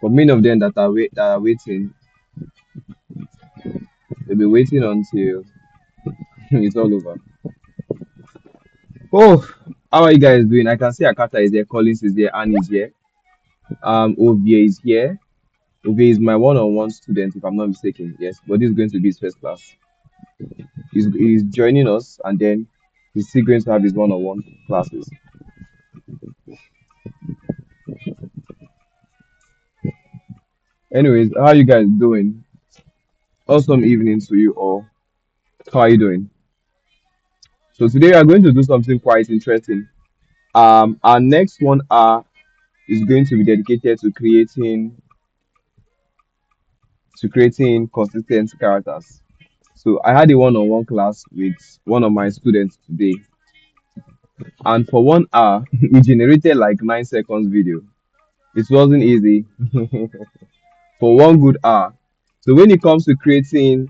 For many of them that are waiting, they'll be waiting until it's all over. Oh, how are you guys doing? I can see Akata is there, Collins is there, Anne is here. Ovie is here. Ovie is my one-on-one student, if I'm not mistaken. Yes, but this is going to be his first class. He's joining us, and then he's still going to have his one-on-one classes. Anyways, how are you guys doing? Awesome evening to you all. How are you doing? So today we are going to do something quite interesting. Our next 1 hour is going to be dedicated to creating consistent characters. So I had a one-on-one class with one of my students today, and for 1 hour we generated like 9 seconds video. It wasn't easy for one good hour. So when it comes to creating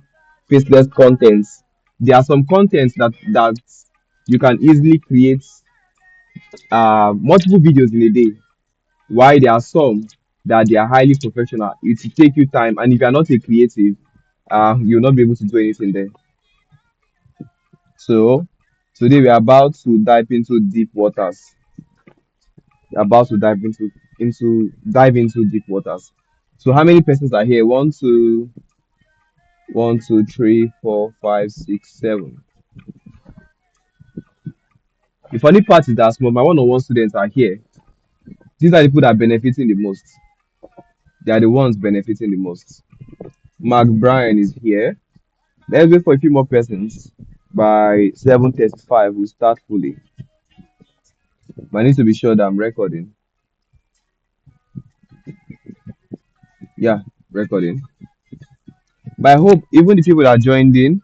faceless contents, there are some contents that you can easily create multiple videos in a day. Why there are some that they are highly professional. It will take you time, and if you are not a creative, you'll not be able to do anything there. So today we are about to dive into deep waters. We're about to dive into deep waters. So how many persons are here? One, two, three, four, five, six, seven. The funny part is that some of my one-on-one students are here. These are the people that are benefiting the most. They are the ones benefiting the most. Mark Bryan is here. Let's wait for a few more persons. By 7:35, we'll start fully. But I need to be sure that I'm recording. Yeah, recording. But I hope even the people that joined in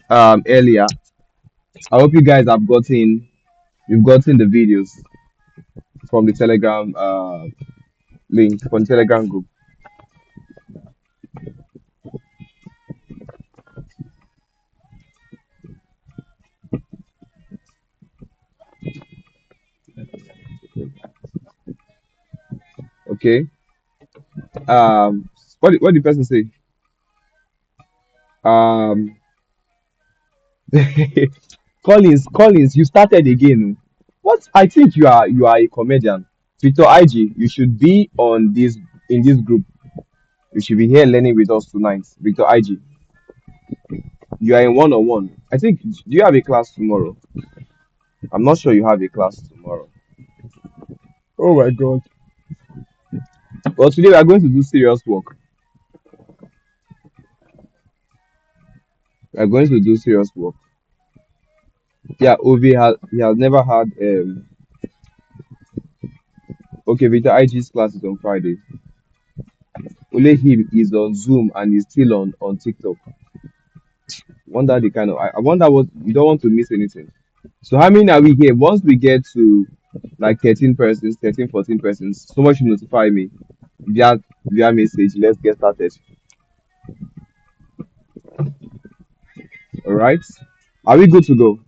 earlier, I hope you guys have you've gotten the videos from the Telegram link from the Telegram group. Okay. What did the person say? Um, Collins, you started again. What? I think you are a comedian. Victor IG, you should be on this in this group. You should be here learning with us tonight. Victor IG, you are in one-on-one. I think, do you have a class tomorrow? I'm not sure you have a class tomorrow. Oh my God. Well, today we are going to do serious work. We are going to do serious work. Yeah, he has never had okay, Victor IG's class is on Friday. Only him is on Zoom and he's still on TikTok. Wonder the kind of I wonder what you don't want to miss anything. So how many are we here? Once we get to like 13 persons, 13, 14 persons, someone should notify me via message. Let's get started. All right. Are we good to go?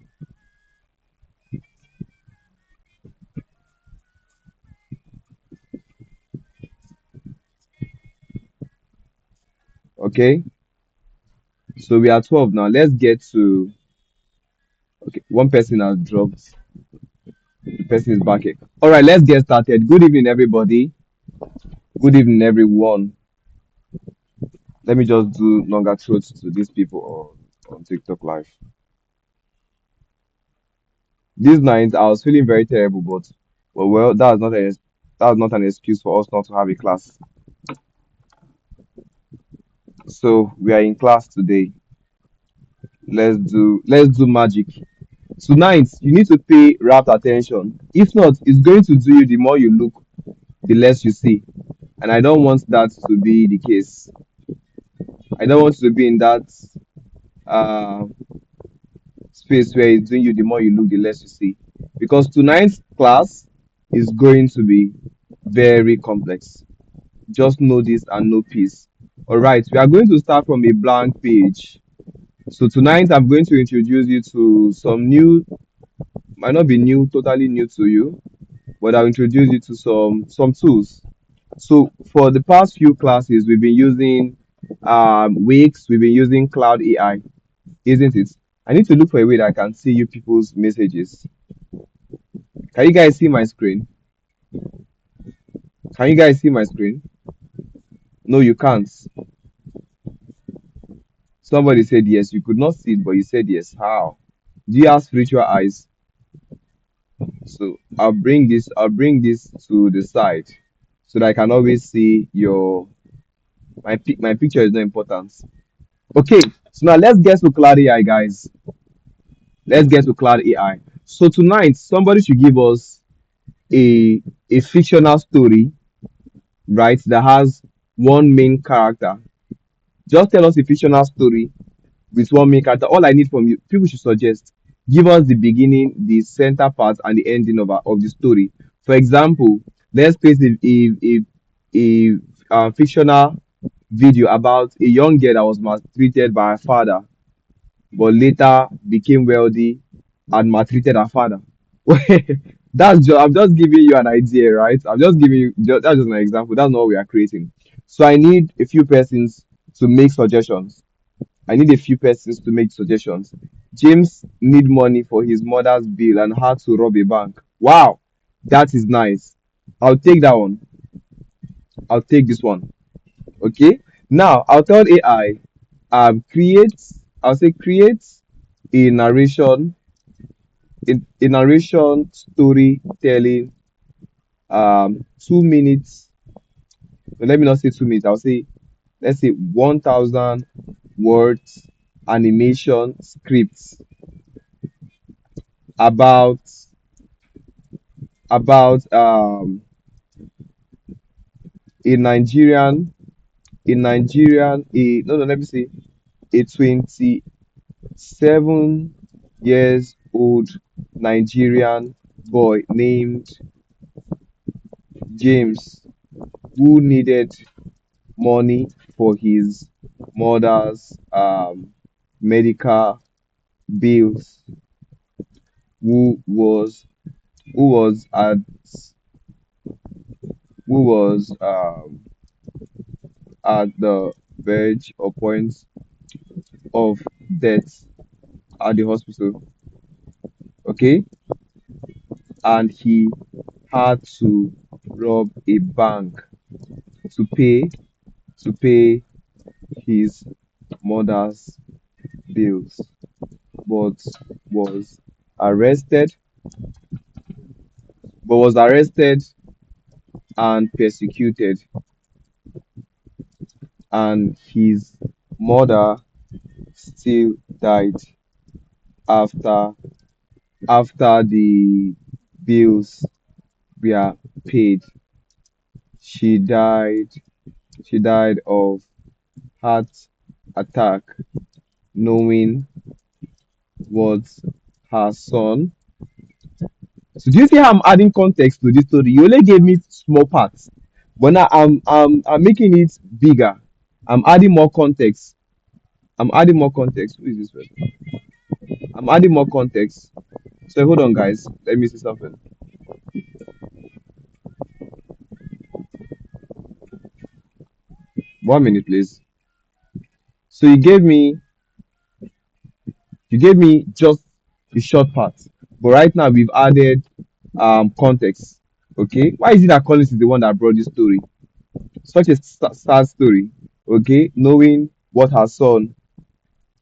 Okay. So we are 12 now. Let's get to okay. One person has dropped. The person is back here. All right, let's get started. Good evening, everybody. Good evening, everyone. Let me just do longer throats to these people on TikTok Live. These nights, I was feeling very terrible, but well, that was not an excuse for us not to have a class. So we are in class today. Let's do magic. Tonight, you need to pay rapt attention. If not, it's going to do you the more you look, the less you see. And I don't want that to be the case. I don't want to be in that uh, space where it's doing you the more you look, the less you see. Because tonight's class is going to be very complex. Just know this and know peace. All right, we are going to start from a blank page. So tonight I'm going to introduce you to some new, might not be new, totally new to you, but I'll introduce you to some tools So for the past few classes, we've been using Wix, we've been using Cloud AI, isn't it? I need to look for a way that I can see you people's messages. Can you guys see my screen? Can you guys see my screen? No, you can't. Somebody said yes. You could not see it, but you said yes. How? Do you have spiritual eyes? So I'll bring this to the side so that I can always see your my picture is not important. Okay, so now let's get to Cloud AI, guys. Let's get to Cloud AI. So tonight, somebody should give us a a fictional story, right? That has one main character. Just tell us a fictional story with one main character. All I need from you, people should suggest. Give us the beginning, the center part, and the ending of the story. For example, let's place a fictional video about a young girl that was maltreated by her father, but later became wealthy and maltreated her father. I'm just giving you an idea, right? I'm just giving you that's just an example. That's not what we are creating. So I need a few persons to make suggestions. I need a few persons to make suggestions. James need money for his mother's bill and had to rob a bank. Wow, that is nice. I'll take that one. I'll take this one. Okay. Now I'll tell AI, create. I'll say create a narration, a narration storytelling, 2 minutes. No, let me not say 2 minutes. I'll say let's say 1,000 words animation scripts about about a Nigerian a Nigerian a no no let me see a 27 years old Nigerian boy named James who needed money for his mother's medical bills, who was who was at who was at the verge or point of death at the hospital. Okay, and he had to rob a bank to pay his mother's bills, but was arrested arrested and persecuted, and his mother still died after the bills were paid. She died of heart attack, knowing what her son. So do you see how I'm adding context to this story? You only gave me small parts, but now I'm making it bigger. I'm adding more context. I'm adding more context. Who is this person? I'm adding more context. So hold on, guys. Let me see something. 1 minute, please. So you gave me just the short part, but right now we've added context. Okay, why is it that Collins is the one that brought this story? Such a sad story. Okay, knowing what her son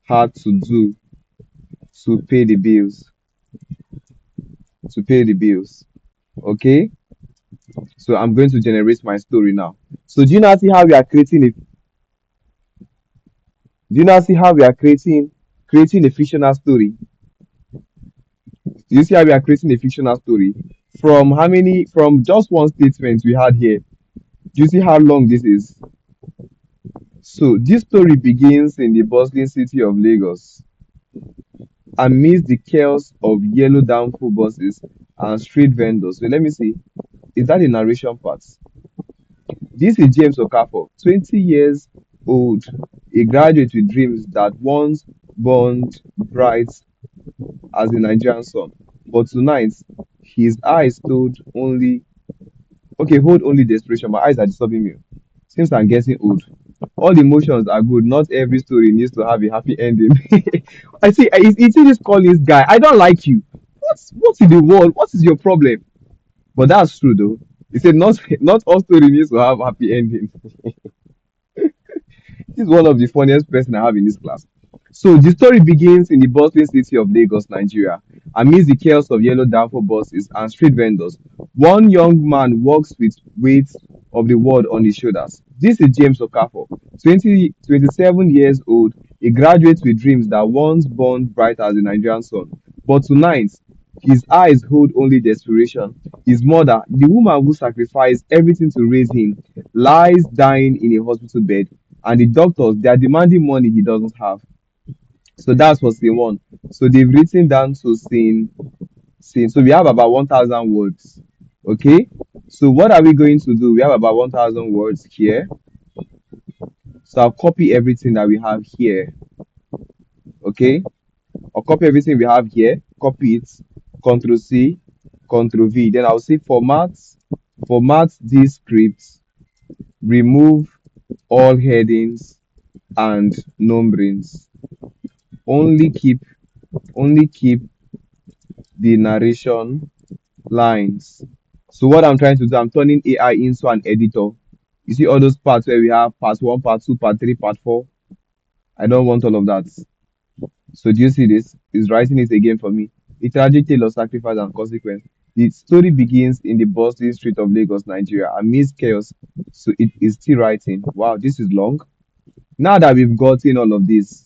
had to do to pay the bills, to pay the bills. Okay, so I'm going to generate my story now. So do you now see how we are creating a do you now see how we are creating a fictional story? Do you see how we are creating a fictional story? From just one statement we had here. Do you see how long this is? So this story begins in the bustling city of Lagos, amidst the chaos of yellow downfall buses and street vendors. So let me see. Is that the narration part? This is James Okafor, 20 years old, a graduate with dreams that once burned bright as a Nigerian sun. But tonight, his eyes told only. Okay, hold only desperation. My eyes are disturbing me. Since I'm getting old, all emotions are good. Not every story needs to have a happy ending. You see this Collins guy. I don't like you. What's in the world? What is your problem? But that's true though. He said not all story needs to have happy ending. He's one of the funniest person I have in this class. So the story begins in the bustling city of Lagos, Nigeria. Amidst the chaos of yellow danfo buses and street vendors, one young man walks with weight of the world on his shoulders. This is James Okafor, 27 years old, a graduate with dreams that once burned bright as the Nigerian sun. But tonight, his eyes hold only desperation. His mother, the woman who sacrificed everything to raise him, lies dying in a hospital bed, and the doctors they are demanding money he doesn't have. So that's for scene one. So they've written down to scene. So we have about 1,000 words. Okay. So what are we going to do? We have about 1,000 words here. So I'll copy everything that we have here. Okay. I'll copy everything we have here. Copy it. Control C, Control V. Then I'll say format this script. Remove all headings and numberings. Only keep only keep the narration lines. So what I'm trying to do, I'm turning AI into an editor. You see all those parts where we have part one, part two, part three, part four. I don't want all of that. So do you see this? It's writing it again for me. A tragic tale of sacrifice and consequence. The story begins in the bustling street of Lagos, Nigeria, amidst chaos. So it is still writing. Wow, this is long. Now that we've gotten all of this,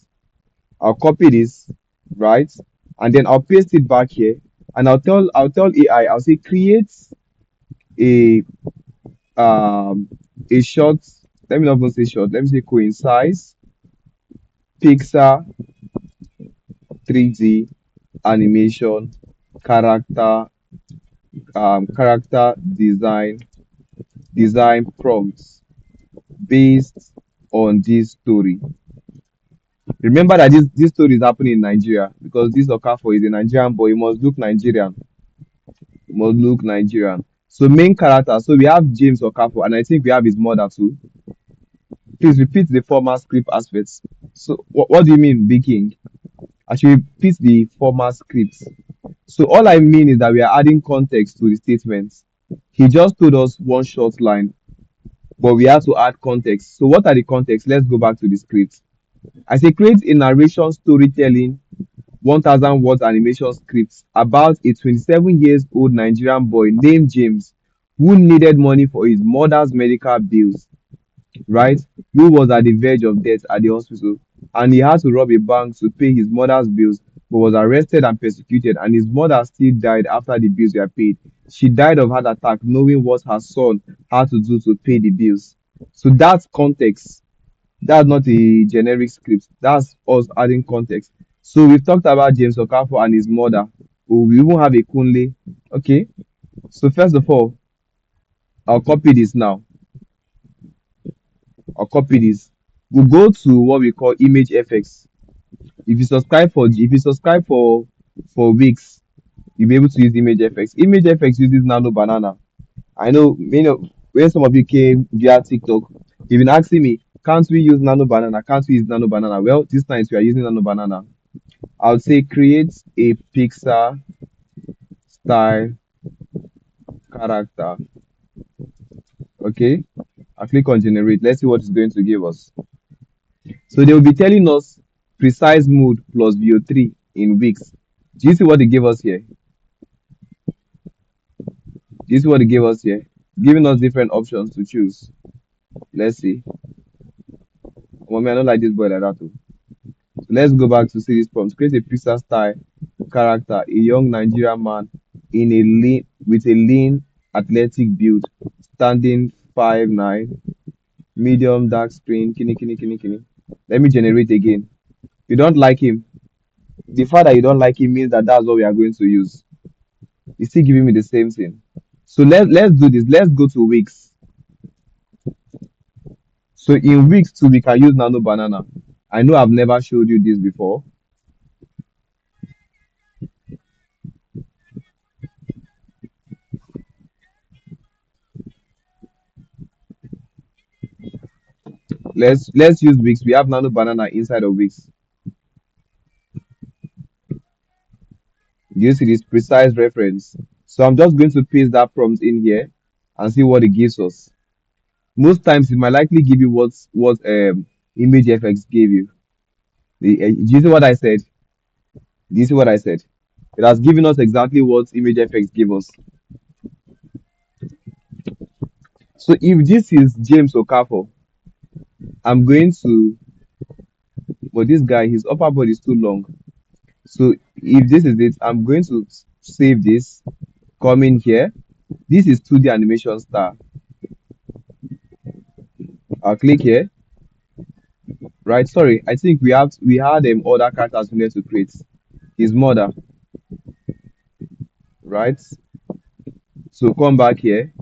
I'll copy this, right? And then I'll paste it back here. And I'll tell AI, I'll say create a um a short, let me not even say short, let me say coincide Pixar 3D animation character character design prompts based on this story. Remember that this story is happening in Nigeria because this Okafor is a Nigerian boy. He must look Nigerian. He must look Nigerian. So main character. So we have James Okafor, and I think we have his mother too. Please repeat the former script aspects. So what do you mean, Big King? I should repeat the former script. So all I mean is that we are adding context to the statements. He just told us one short line, but we have to add context. So what are the context? Let's go back to the script. I say create a narration storytelling 1,000 words animation script about a 27 years old Nigerian boy named James who needed money for his mother's medical bills, right? Who was at the verge of death at the hospital, and he had to rob a bank to pay his mother's bills, but was arrested and persecuted, and his mother still died after the bills were paid. She died of heart attack, knowing what her son had to do to pay the bills. So that's context. That's not a generic script. That's us adding context. So we've talked about James Okafor and his mother. Oh, we even have a Kunle. Okay. So first of all, I'll copy this now. I'll copy this. We'll go to what we call image FX. If you subscribe for Wix, you'll be able to use image FX. Image FX uses Nano Banana. I know many of when some of you came via TikTok, you've been asking me, can't we use Nano Banana? Can't we use Nano Banana? Well, this time we are using Nano Banana. I would say create a Pixar style character. Okay. I click on generate. Let's see what it's going to give us. So they will be telling us precise mode plus VO3 in weeks. Do you see what they gave us here? Do you see what they gave us here? Giving us different options to choose. Let's see. Mommy, I don't like this boy like that too. So let's go back to see this prompt. Create a Pixar style character, a young Nigerian man in a lean with a lean athletic build, standing 5'9", medium dark screen, kini kini kini kini. Let me generate again. You don't like him. The fact that you don't like him means that that's what we are going to use. He's still giving me the same thing. So let's do this. Let's go to Wix. So in Wix too, we can use Nano Banana. I know I've never showed you this before. Let's use Wix. We have Nano Banana inside of Wix. Do you see this precise reference? So I'm just going to paste that prompt in here and see what it gives us. Most times it might likely give you what ImageFX gave you. Do you see what I said? Do you see what I said? It has given us exactly what ImageFX gave us. So if this is James Okafor, I'm going to, but this guy, his upper body is too long. So if this is it, I'm going to save this, come in here. This is 2D animation star. I'll click here. Right, sorry, I think we had other characters we need to create. His mother, right? So come back here,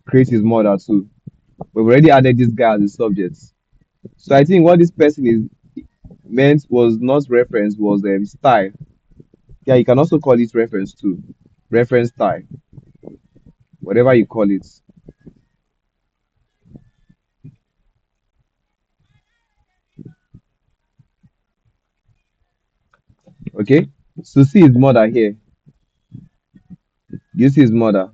create his mother too. We've already added this guy as a subject. So I think what this person is meant was not reference, was style. Yeah, you can also call it reference too. Reference style, whatever you call it. Okay. So see his mother here. You see his mother.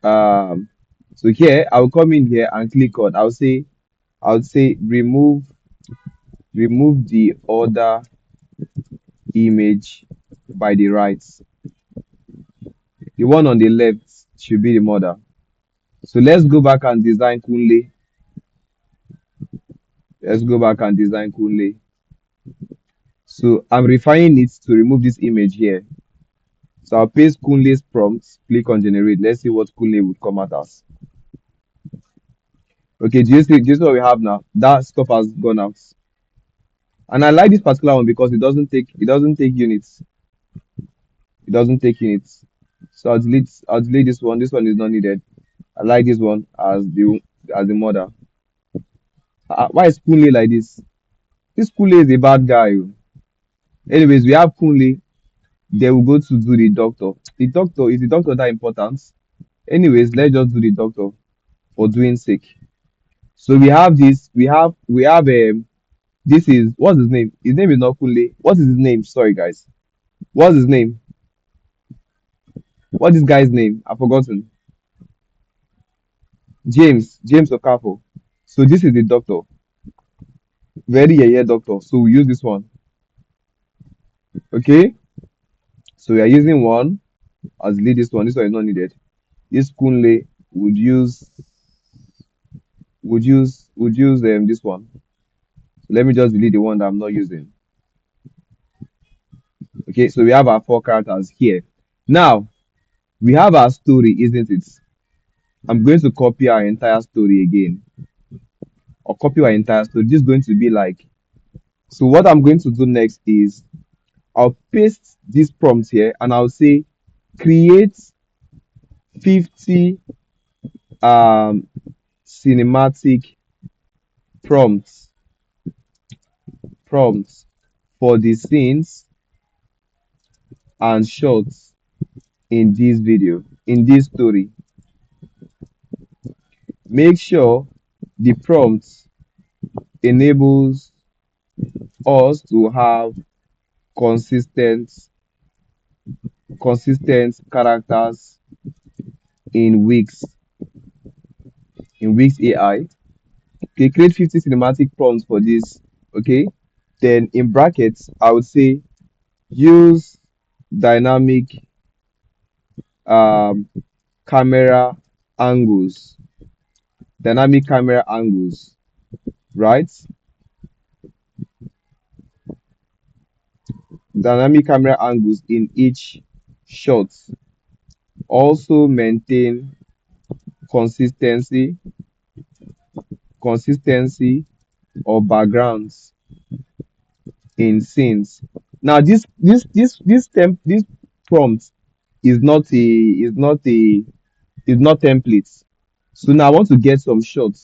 Um so here I'll come in here and click on, I'll say remove the other image by the right. The one on the left should be the mother. So let's go back and design Kunle. Let's go back and design Kunle. So I'm refining it to remove this image here. So I'll paste Kunle's prompt, click on generate. Let's see what Kunle would come out as. Okay, do you see what we have now? That stuff has gone out. And I like this particular one because it doesn't take units. It doesn't take units. So I'll delete this one. This one is not needed. I like this one as the mother. Why is Kunle like this? This Kunle is a bad guy. Oh. Anyways, we have Kunle. They will go to do the doctor. The doctor, is the doctor that important? Anyways, let's just do the doctor for doing sake. So we have this. We have this is, what's his name? His name is not Kunle. What is his name? Sorry guys. What's his name? What is this guy's name? I've forgotten. James Okafor. So this is the doctor. Very yeah doctor. So we use this one. Okay. So we are using one as lead this one. This one is not needed. This Kunle would use this one. So let me just delete the one that I'm not using. Okay, so we have our four characters here. Now we have our story, isn't it? I'm going to copy our entire story again, or copy our entire story. This is going to be like, so what I'm going to do next is I'll paste this prompt here and I'll say create 50 um cinematic prompts prompts for the scenes and shots in this video, in this story. Make sure the prompt enables us to have consistent consistent characters in Wix AI. Okay, create 50 cinematic prompts for this. Okay, then in brackets I would say use dynamic um camera angles, right? Dynamic camera angles in each shot. Also maintain consistency consistency or backgrounds in scenes. Now this prompt is not templates. So now I want to get some short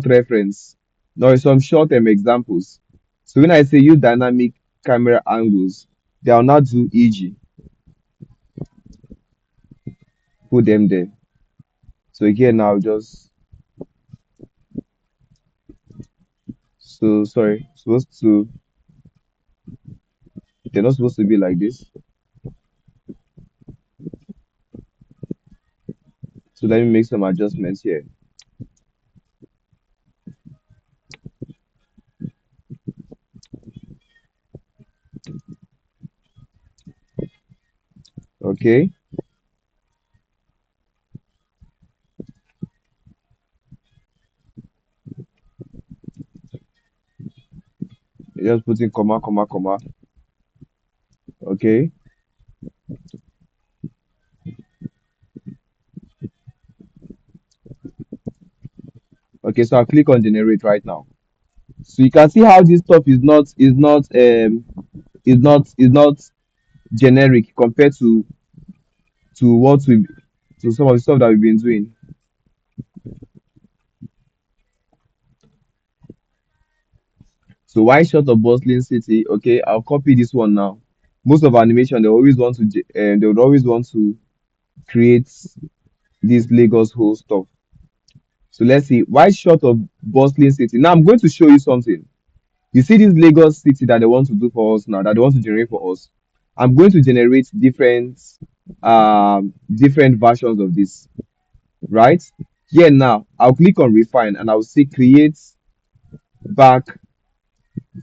reference, no, some short examples. So when I say use dynamic camera angles, they will not do, e.g., put them there. So again now just so sorry, supposed to they're not supposed to be like this. So let me make some adjustments here. Okay. Just put in comma, comma, comma. Okay. Okay, so I'll click on generate right now. So you can see how this stuff is not generic compared to what we to some of the stuff that we've been doing. So why short of bustling city? Okay, I'll copy this one now. Most of animation they would always want to create this Lagos whole stuff. So let's see why short of bustling city. Now I'm going to show you something. You see this Lagos city that they want to do for us now, that they want to generate for us. I'm going to generate different versions of this, right? Here now, I'll click on refine and I'll say create back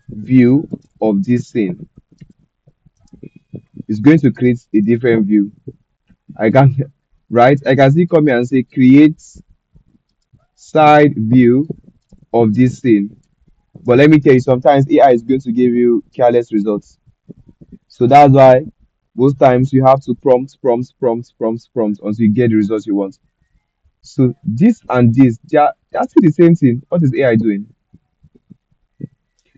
view of this scene. It's going to create a different view. I can right? I can see come here and say create side view of this scene. But let me tell you, sometimes AI is going to give you careless results. So that's why most times you have to prompt until you get the results you want. So this and this, they are still the same thing. What is AI doing?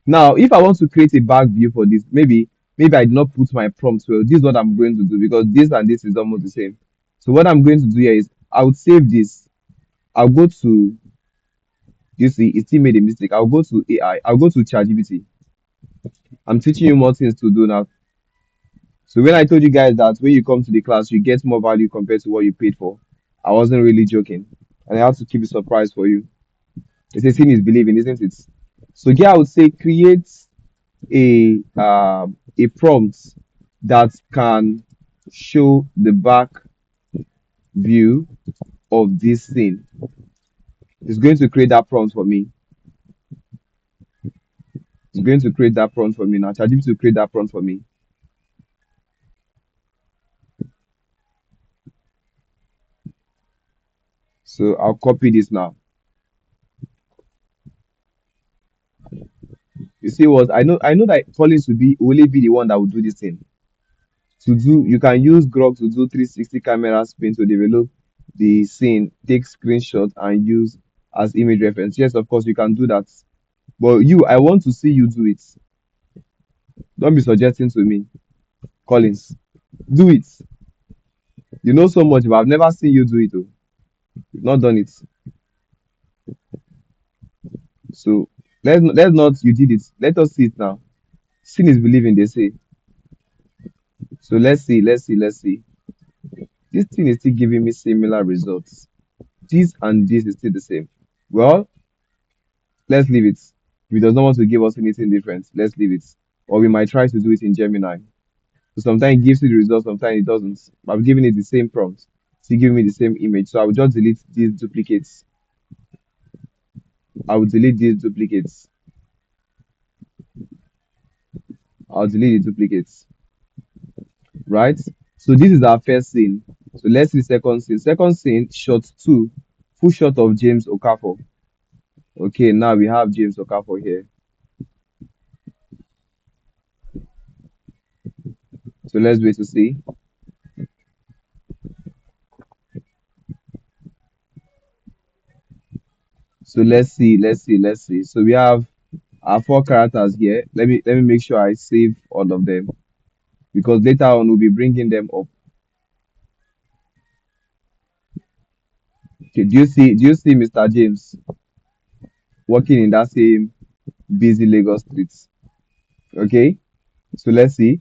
Now, if I want to create a back view for this, maybe I did not put my prompts well. This is what I'm going to do because this and this is almost the same. So what I'm going to do here is I would save this. I'll go to you see it still made a mistake. I'll go to AI. I'll go to ChatGPT. I'm teaching you more things to do now. So when I told you guys that when you come to the class, you get more value compared to what you paid for, I wasn't really joking. And I have to keep it surprise for you. It's a thing is believing, isn't it? So here I would say create a prompt that can show the back view of this scene. It's going to create that prompt for me. It's going to create that prompt for me now. ChatGPT to create that prompt for me. So I'll copy this now. You see what I know that Collins will only be the one that will do this thing. To do you can use Grok to do 360 camera spin to develop the scene, take screenshots and use as image reference. Yes, of course you can do that. But I want to see you do it. Don't be suggesting to me, Collins. Do it. You know so much, but I've never seen you do it. Oh. You've not done it. So let's not you did it. Let us see it now. Seeing is believing, they say. So let's see. This thing is still giving me similar results. This and this is still the same. Well, let's leave it. If it does not want to give us anything different, let's leave it. Or we might try to do it in Gemini. So sometimes it gives you the result, sometimes it doesn't. But I'm giving it the same prompt. Still giving me the same image. So I will just delete these duplicates. I will delete these duplicates. I'll delete the duplicates. Right? So this is our first scene. So let's see second scene. Second scene, shot two, full shot of James Okafor. Okay, now we have James Okafor here. So let's wait to see. So let's see. So we have our four characters here. Let me make sure I save all of them because later on we'll be bringing them up. Okay, do you see Mr. James walking in that same busy Lagos streets? Okay, so let's see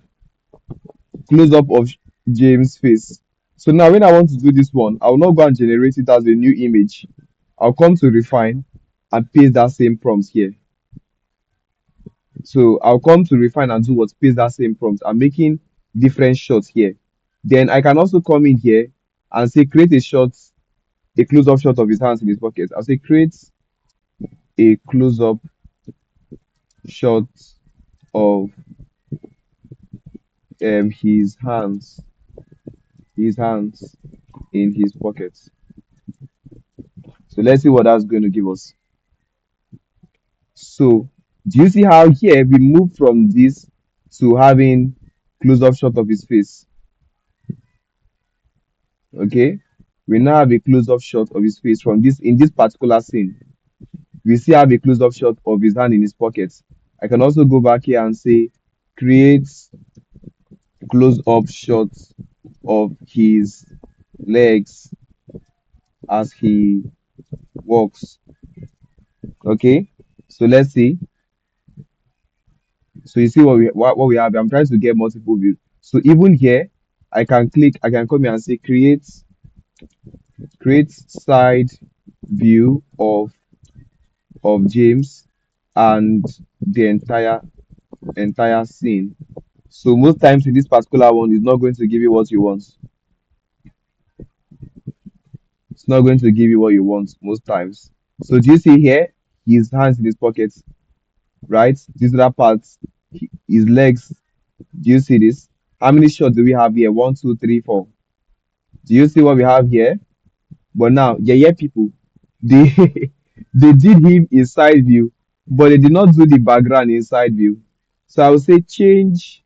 close up of James' face. So now when I want to do this one, I will not go and generate it as a new image. I'll come to refine and paste that same prompt here. So I'll come to refine and do what, paste that same prompt. I'm making different shots here. Then I can also come in here and say create a shot, a close-up shot of his hands in his pocket. I'll say create a close-up shot of his hands in his pockets. So let's see what that's going to give us. So do you see how here we move from this to having close-up shot of his face? Okay, we now have a close-up shot of his face from this in this particular scene. We see have a close-up shot of his hand in his pocket. I can also go back here and say create close-up shot of his legs as he walks. Okay, so let's see. So you see what we have. I'm trying to get multiple views. So even here, I can click. I can come here and say create side view of James and the entire scene. So most times in this particular one, it's not going to give you what you want. It's not going to give you what you want most times. So do you see here? His hands in his pockets, right? This other part, his legs. Do you see this? How many shots do we have here? One, two, three, four. Do you see what we have here? But now, yeah, people, they they did him in side view, but they did not do the background in side view. So I would say change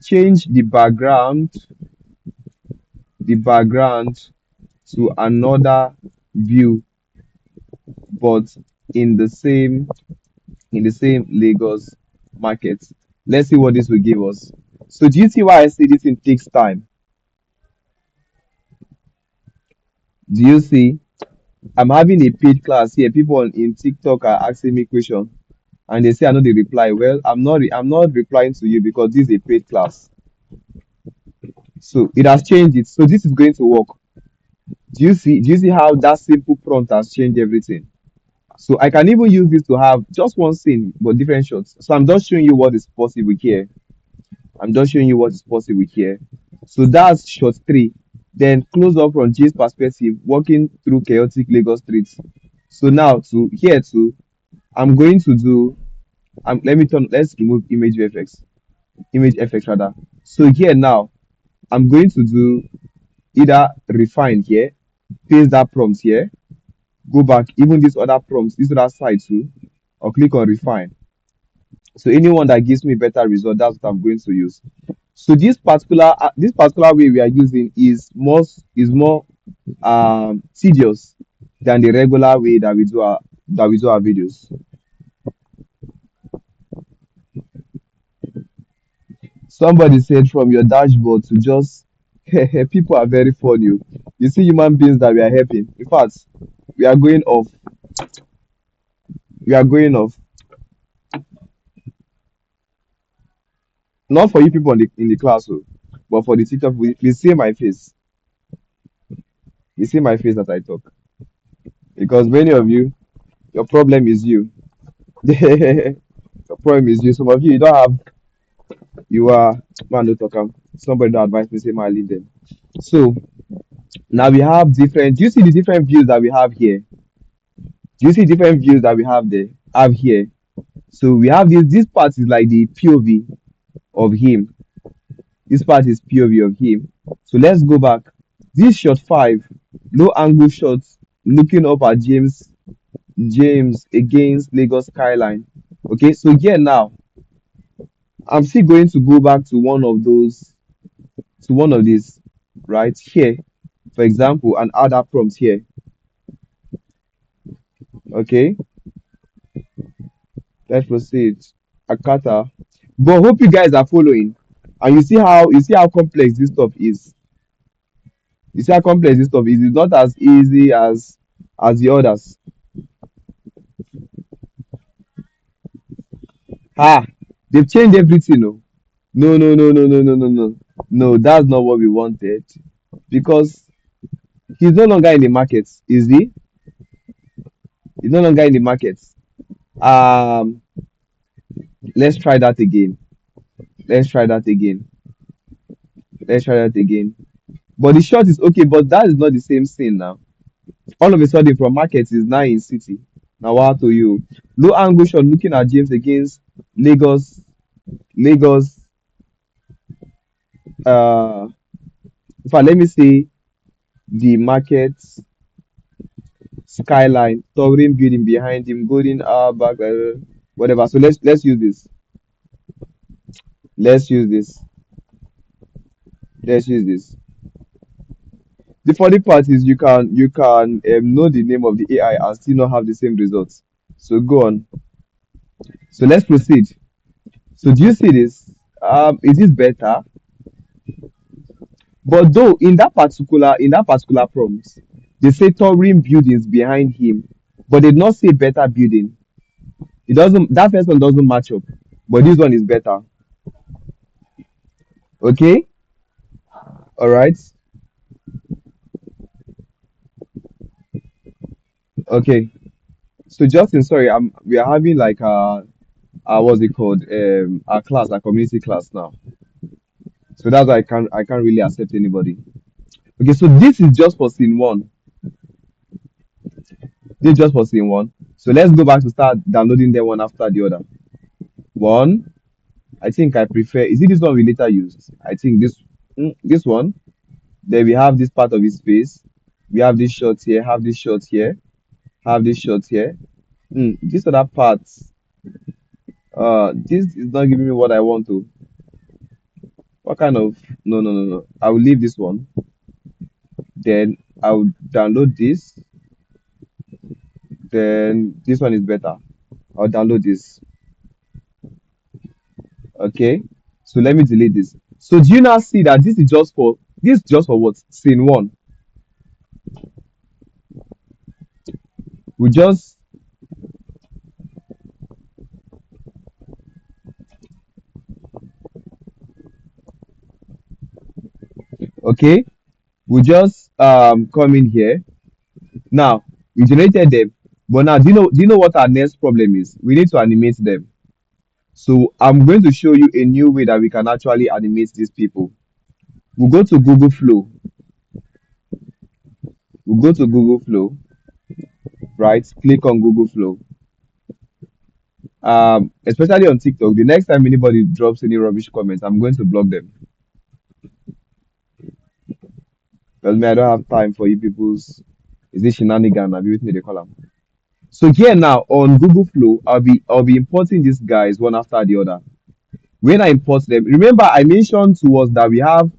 the background to another view, but in the same Lagos market. Let's see what this will give us. So do you see why I say this thing takes time? Do you see? I'm having a paid class here. People in TikTok are asking me questions, and they say I know the reply. Well, I'm not replying to you because this is a paid class. So it has changed it. So this is going to work. Do you see how that simple prompt has changed everything? So I can even use this to have just one scene but different shots. So I'm just showing you what is possible here. I'm just showing you what is possible here. So that's shot three. Then close up from Jay's perspective, walking through chaotic Lagos streets. So now to here too, I'm going to do let's remove image FX rather. So here now, I'm going to do either refine here, paste that prompt here, go back, even this other prompts, this other side too, or click on refine. So anyone that gives me better result, that's what I'm going to use. So this particular way we are using is more tedious than the regular way that we do our videos. Somebody said from your dashboard to just people are very funny. Oh. You see human beings that we are helping. In fact, we are going off. We are going off. Not for you people in the class, oh, but for the teacher. We see my face. You see my face as I talk. Because many of you, your problem is you. Your problem is you. Some of you, you don't have. You are man. Don't talk. Somebody don't advise me. Say, man, leave them. So now we have different. Do you see the different views that we have here? Do you see different views that we have there? Have here. So we have this part is like the POV of him. This part is POV of him. So let's go back. This shot five, low angle shots looking up at James against Lagos skyline. Okay, so here now I'm still going to go back to one of these right here, for example, and add that prompt here. Okay, let's proceed. Akata. But hope you guys are following. And you see how complex this stuff is. You see how complex this stuff is. It's not as easy as the others. Ah, they've changed everything. No, no, no, no, no, no, no, no. No, that's not what we wanted because he's no longer in the market, is he? He's no longer in the market. Um, let's try that again. Let's try that again. Let's try that again. But the shot is okay, but that is not the same thing now. All of a sudden, from market is now in city. Now, what to you? Low angle shot looking at James against Lagos. Lagos. In fact, let me say the market skyline, towering building behind him, golden hour back, whatever. So let's use this. Let's use this. Let's use this. The funny part is you can know the name of the AI and still not have the same results. So go on. So let's proceed. So do you see this? Is this better? But though in that particular prompt, they say towering buildings behind him, but they did not say better building. It doesn't that first one doesn't match up, but this one is better. Okay, all right, okay. So Justin, sorry, we are having like what's it called? Our class, our community class now. So that's why I can't really accept anybody. Okay, so this is just for scene one. This is just for scene one. So let's go back to start downloading them one after the other. One, I think I prefer. Is it this one we later used? I think this one. Then we have this part of his face. We have this shot here. Have this shot here. Have this shot here. This other part. This is not giving me what I want to. What kind of? No, no, no, no. I will leave this one. Then I will download this. Then this one is better. I'll download this. Okay. So let me delete this. So do you now see that this is just for what? Scene one. We just okay. We just come in here. Now we generated them. But now do you know what our next problem is? We need to animate them. So I'm going to show you a new way that we can actually animate these people. We'll go to Google Flow. We'll go to Google Flow, right? Click on Google Flow. Especially on TikTok. The next time anybody drops any rubbish comments, I'm going to block them. Because me, I don't have time for you people's is this shenanigan? I'll be with me the column. So here now on Google Flow, I'll be importing these guys one after the other. When I import them, remember I mentioned to us that we have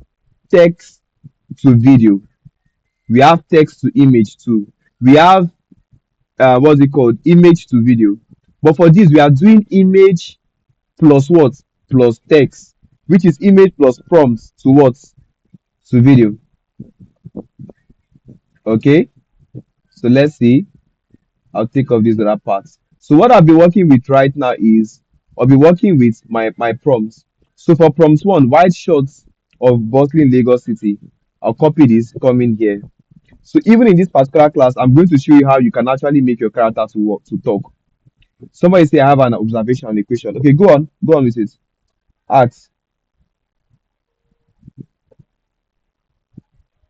text to video, we have text to image too, we have what's it called, image to video. But for this, we are doing image plus what? Plus text, which is image plus prompts to what? To video. Okay, so let's see. I'll take off these other parts. So what I'll be working with right now is I'll be working with my prompts. So for prompt one, wide shots of bustling Lagos City. I'll copy this, come in here. So even in this particular class, I'm going to show you how you can actually make your character to work to talk. Somebody say I have an observation and equation. Okay, go on with it. Ask.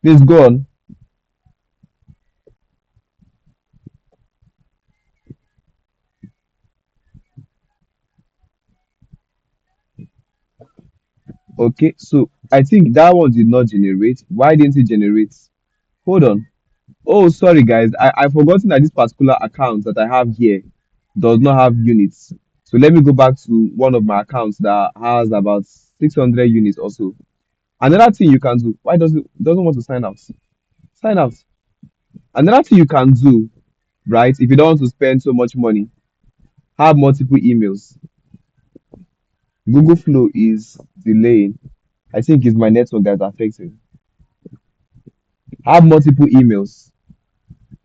Please go on. Okay, so I think that one did not generate. Why didn't it generate? Hold on. Oh, sorry guys. I forgotten that this particular account that I have here does not have units. So let me go back to one of my accounts that has about 600 units or so. Another thing you can do. Why doesn't want to sign out? Sign out. Another thing you can do, right? If you don't want to spend so much money, have multiple emails. Google Flow is delaying. I think it's my network that's affecting. Have multiple emails.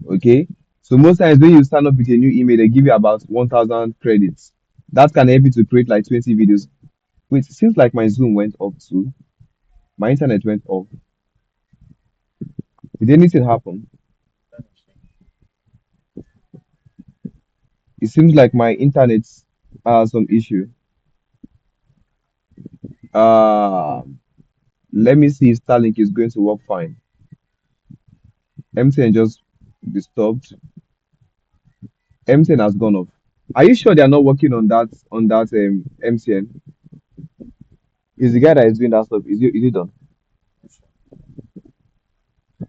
Okay. So most times when you sign up with a new email, they give you about 1,000 credits. That can help you to create like 20 videos. Wait, it seems like my Zoom went up too. My internet went off. Did anything happen? It seems like my internet has some issue. Uh, Let me see if Starlink is going to work fine. MTN just disturbed. MTN has gone off. Are you sure they are not working on that MTN? Is the guy that is doing that stuff? Is it done?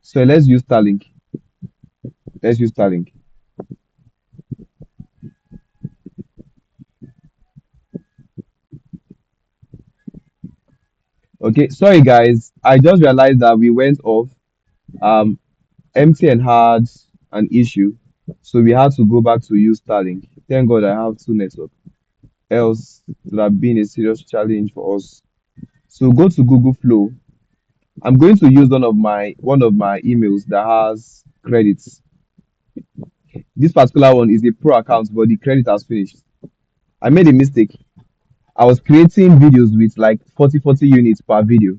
So let's use Starlink. Let's use Starlink. Okay, sorry guys. I just realized that we went off. Um, MTN had an issue, so we had to go back to use Starlink. Thank God I have two networks. Else it would have been a serious challenge for us. So go to Google Flow. I'm going to use one of my emails that has credits. This particular one is a pro account, but the credit has finished. I made a mistake. I was creating videos with like 40 units per video.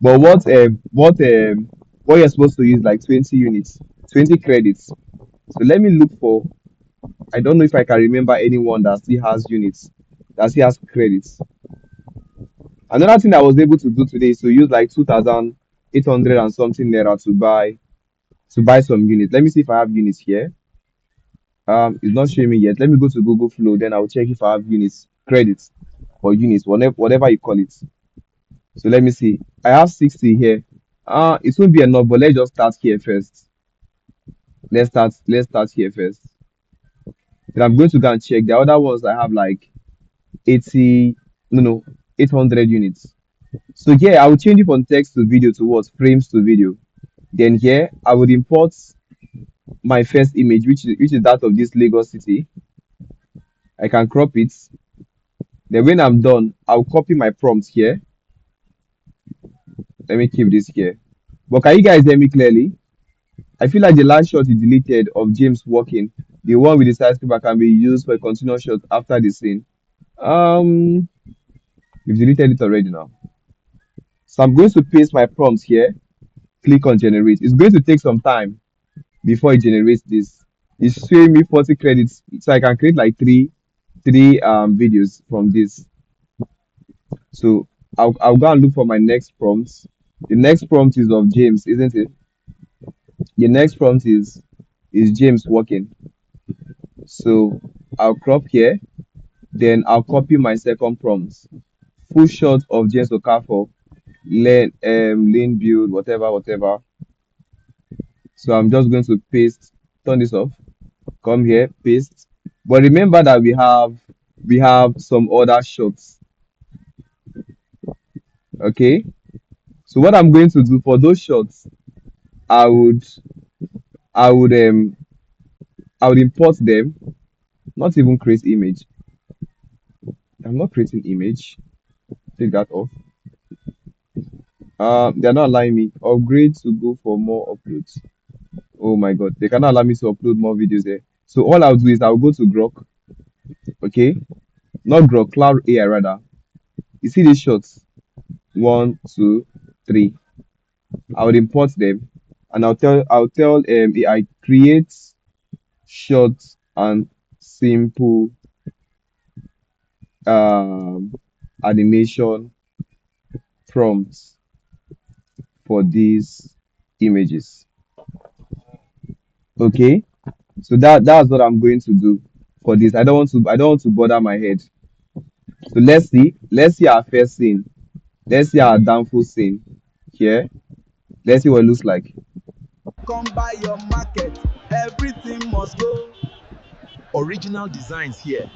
But what you're supposed to use like 20 units, 20 credits. So let me look for, I don't know if I can remember anyone that still has units, that still has credits. Another thing I was able to do today is to use like 2,800 and something naira to buy some units. Let me see if I have units here. It's not showing me yet. Let me go to Google Flow, then I'll check if I have units, credits, or units, whatever you call it. So let me see. I have 60 here. It won't be enough, but let's just start here first. Let's start here first. Then I'm going to go and check. The other ones I have like 80, no, no, 800 units. So here I will change it from text to video to what? Frames to video. Then here I would import my first image, which is that of this Lagos city. I can crop it. Then when I'm done, I'll copy my prompt here. Let me keep this here. But can you guys hear me clearly? I feel like the last shot you deleted of James walking, the one with the skyscraper, can be used for a continuous shot after the scene. Um, you've deleted it already now. So I'm going to paste my prompts here. Click on generate. It's going to take some time before it generates this. It's showing me 40 credits, so I can create like three videos from this. So I'll go and look for my next prompt. The next prompt is of James, isn't it? The next prompt is James walking. So I'll crop here, then I'll copy my second prompt. Full shot of James Okafor, lane build, whatever. So I'm just going to paste, turn this off, come here, paste. But remember that we have some other shots. Okay. So what I'm going to do for those shots, I would I would um I would import them, not even create image. I'm not creating image. Take that off. They're not allowing me. Upgrade to go for more uploads. Oh my god, they cannot allow me to upload more videos there. So all I'll do is I'll go to Grok. Okay, not Grok, Cloud AI rather. You see these shots? One, two, three. I would import them, and I'll tell AI create short and simple um animation prompts for these images. Okay, so that's what I'm going to do for this. I don't want to bother my head. So let's see our first scene. Let's see our downfall scene here. Let's see what it looks like. Come buy your market, everything must go. Original designs here.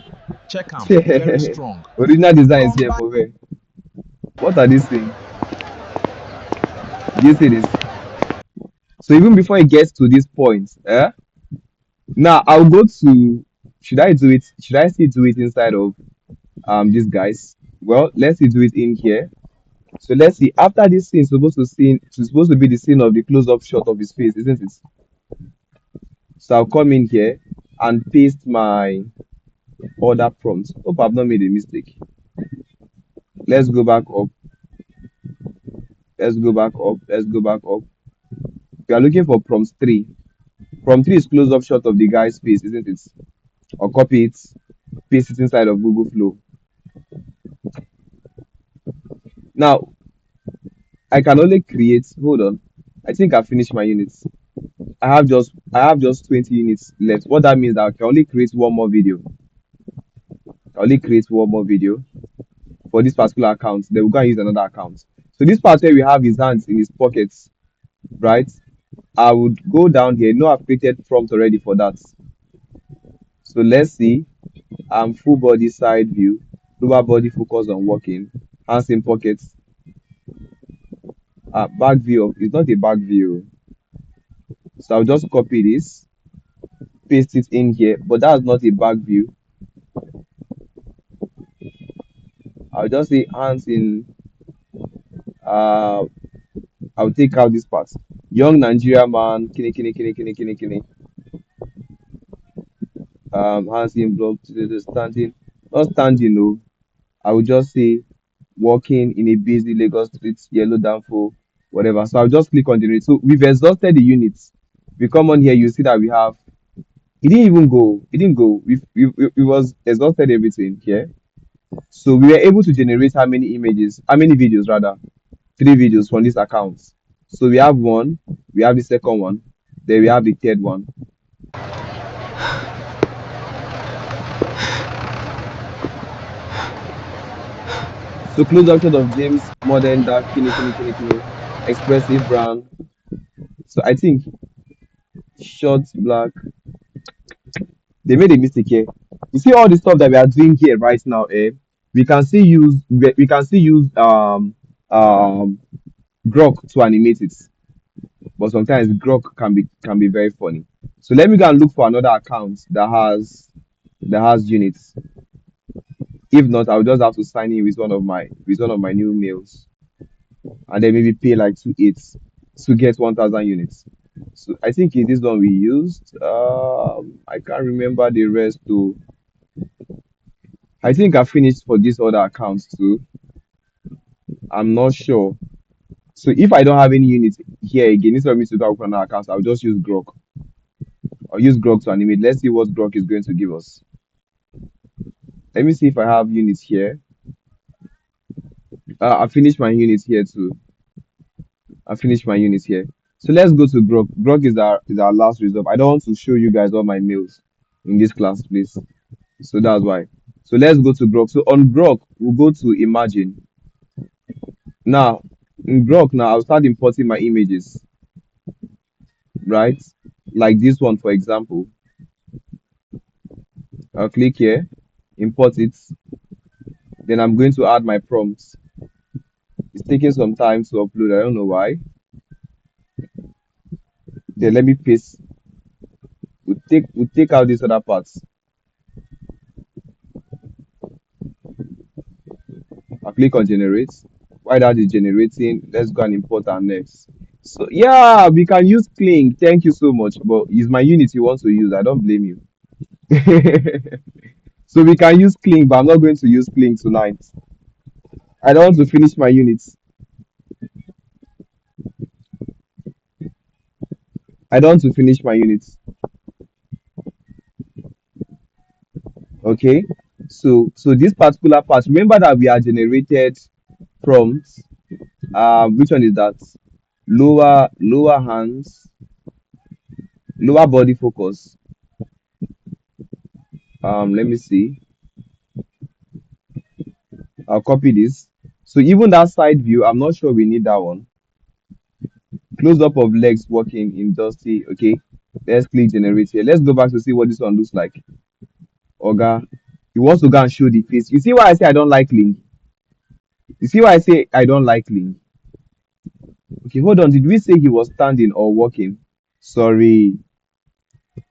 Check them, very strong. Original design is Come here buy. for where? What are these things? Do you see this? So even before it gets to this point, now I'll go to. Should I do it? Should I still do it inside of these guys? Well, let's see do it in here. So let's see. After this scene, it's supposed to be the scene of the close-up shot of his face, isn't it? So I'll come in here and paste my other prompt. Hope I've not made a mistake. Let's go back up. Let's go back up. Let's go back up. We are looking for prompt 3. Prompt 3 is close up shot of the guy's face, isn't it? Or copy it, paste it inside of Google Flow. Now, I can only create, hold on. I think I finished my units. I have just 20 units left. What that means that I can only create one more video. I only create one more video for this particular account. Then we'll go and use another account. So this part where we have his hands in his pockets, right? I would go down here. No, I've created prompt already for that. So let's see. Full body side view, lower body focus on walking, hands in pockets. Back view of, it's not a back view. So I'll just copy this, paste it in here, but that's not a back view. I'll just say hands in. I'll take out this part. Young Nigeria man, kini kini kini kini kini kini. Hands in block, standing, not standing, no. I will just say walking in a busy Lagos street, yellow downfall, whatever. So I'll just click on generate. So we've exhausted the units. We come on here, you see that we have. It didn't even go. It didn't go. We was exhausted everything here. So we were able to generate how many images, how many videos rather, 3 videos from this account. So we have one, we have the second one, then we have the third one. So close up shot of James, modern, dark, kini kini kini kini, expressive brown. So I think short black. They made a mistake here. You see all the stuff that we are doing here right now, eh? We can still use Grok to animate it, but sometimes Grok can be very funny. So let me go and look for another account that has units. If not, I'll just have to sign in with one of my new mails, and then maybe pay like 2.8 to get 1,000 units. So I think in this one we used. I can't remember the rest too. I think I finished for this other accounts too. I'm not sure. So if I don't have any units here again, instead of me to go open another account, I'll just use Grok. I'll use Grok to animate. Let's see what Grok is going to give us. Let me see if I have units here. I finished my units here too. I finished my units here. So let's go to Grok. Grok is our last result. I don't want to show you guys all my mails in this class, please. So that's why. So let's go to Grok. So on Grok, we'll go to Imagine. Now, in Grok, now I'll start importing my images, right? Like this one, for example. I'll click here, import it. Then I'm going to add my prompts. It's taking some time to upload. I don't know why. Then let me paste. We'll take out these other parts. I'll click on generate. While that is generating, let's go and import our next. So yeah, we can use Kling. Thank you so much. But it's my unit you want to use. I don't blame you. So we can use Kling, but I'm not going to use Kling tonight. I don't want to finish my units. I don't want to finish my units. Okay. So this particular part, remember that we are generated prompts. Which one is that? Lower hands, lower body focus. Let me see. I'll copy this. So even that side view, I'm not sure we need that one. Close up of legs walking in dusty. Okay. Let's click generate here. Let's go back to see what this one looks like. Oga, he wants to go and show the face. You see why I say I don't like Link? You see why I say I don't like Link? Okay, hold on. Did we say he was standing or walking? Sorry,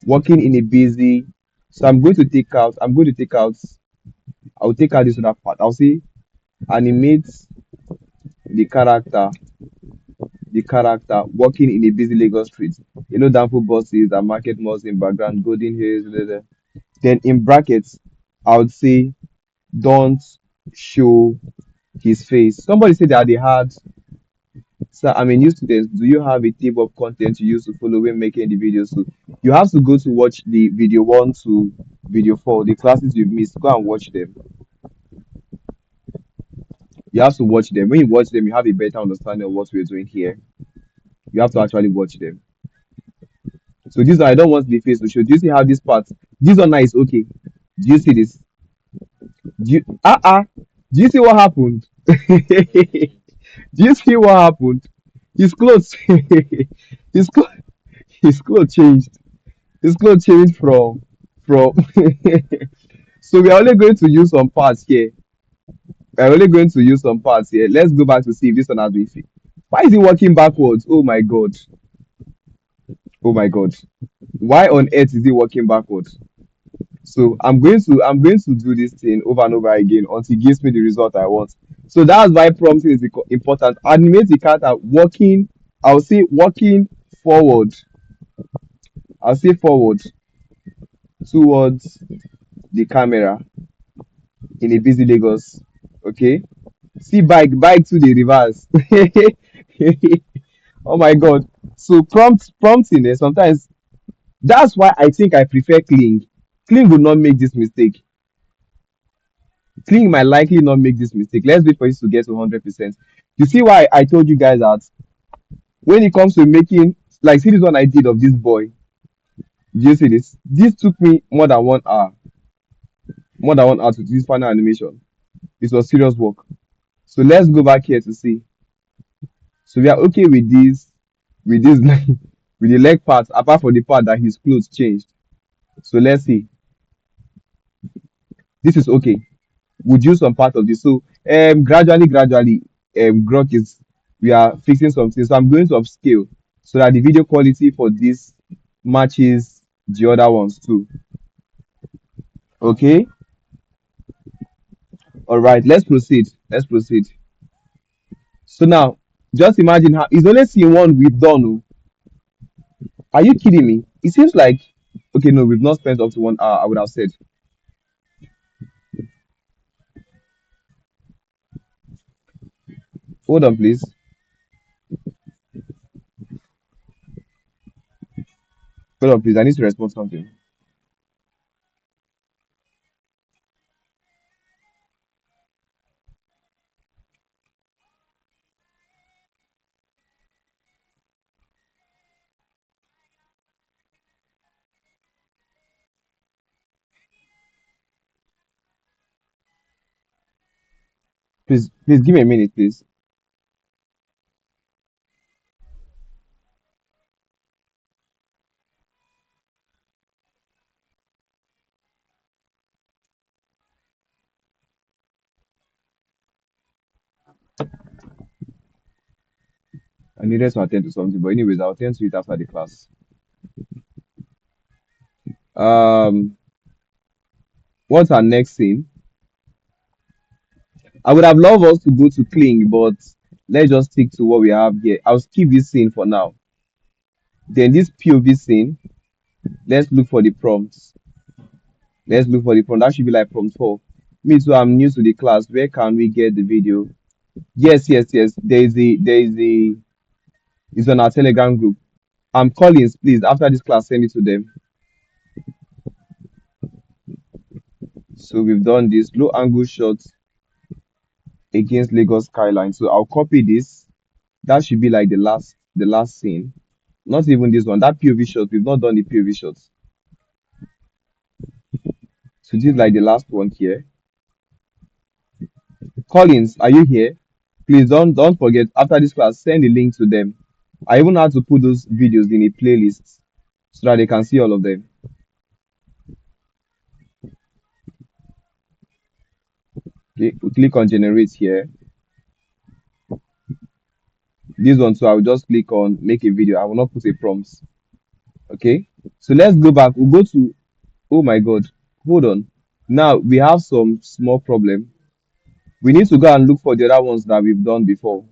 walking in a busy. So I'm going to take out. I'll take out this other part. I'll say animate the character. The character walking in a busy Lagos street. You know, downfall buses and market malls in background, golden hills. Blah, blah, blah. Then in brackets, I would say don't show his face. Somebody said that they had. So I'm a new student. Do you have a table of content you use to follow when making the video? So you have to go to watch the video 1 to video 4, the classes you've missed. Go and watch them. You have to watch them. When you watch them, you have a better understanding of what we're doing here. You have to actually watch them. So this one, I don't want the face to show. Do you see how this part? This one now is okay. Do you see this? Do you Do you see what happened? Do you see what happened? His clothes his clothes his clothes changed. His clothes changed from so we are only going to use some parts here. We're only going to use some parts here. Let's go back to see if this one has been fixed. Why is it working backwards? Oh my god. Oh my god. Why on earth is it working backwards? So I'm going to do this thing over and over again until it gives me the result I want. So that's why prompting is important. Animate the character walking. I'll say walking forward. I'll say forward towards the camera in a busy Lagos. Okay. See bike to the reverse. Oh my god. So prompting sometimes that's why I think I prefer Kling. Kling will not make this mistake. Kling might likely not make this mistake. Let's wait for it to get to 100%. You see why I told you guys that when it comes to making, like, see this one I did of this boy. Do you see this? This took me more than 1 hour to do this final animation. It was serious work. So let's go back here to see. So we are okay with this with the leg part, apart from the part that his clothes changed. So let's see. This is okay. Would use some part of this. So gradually, Grok is we are fixing something. So I'm going to upscale so that the video quality for this matches the other ones too. Okay. All right. Let's proceed. Let's proceed. So now, just imagine how it's only scene one we've done. Oh. Are you kidding me? It seems like okay. No, we've not spent up to 1 hour. I would have said. Hold on, please. Hold on, please. I need to respond something. Please give me a minute, please. I needed to attend to something, but anyways, I'll attend to it after the class. Um, what's our next scene? I would have loved us to go to Kling, but let's just stick to what we have here. I'll skip this scene for now. Then this POV scene, let's look for the prompts. Let's look for the prompt. That should be like prompt 4. Me too, I'm new to the class. Where can we get the video? Yes. There is a it's on our Telegram group. Collins, please, after this class, send it to them. So we've done this low angle shots against Lagos skyline. So I'll copy this. That should be like the last scene. Not even this one. That POV shot. We've not done the POV shots. So this is like the last one here. Collins, are you here? Please don't forget after this class, send the link to them. I even had to put those videos in a playlist so that they can see all of them. Okay, we click on generate here. This one, so I will just click on make a video. I will not put a prompt. Okay, so let's go back. We'll go to oh my god, hold on. Now we have some small problem. We need to go and look for the other ones that we've done before.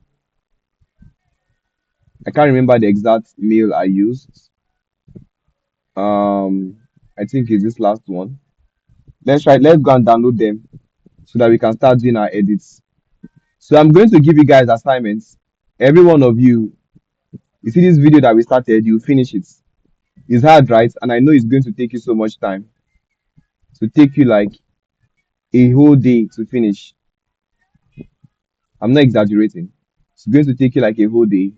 I can't remember the exact mail I used. I think it's this last one. Let's go and download them so that we can start doing our edits. So I'm going to give you guys assignments. Every one of you, you see this video that we started, you finish it. It's hard, right? And I know it's going to take you so much time. To take you like a whole day to finish. I'm not exaggerating. It's going to take you like a whole day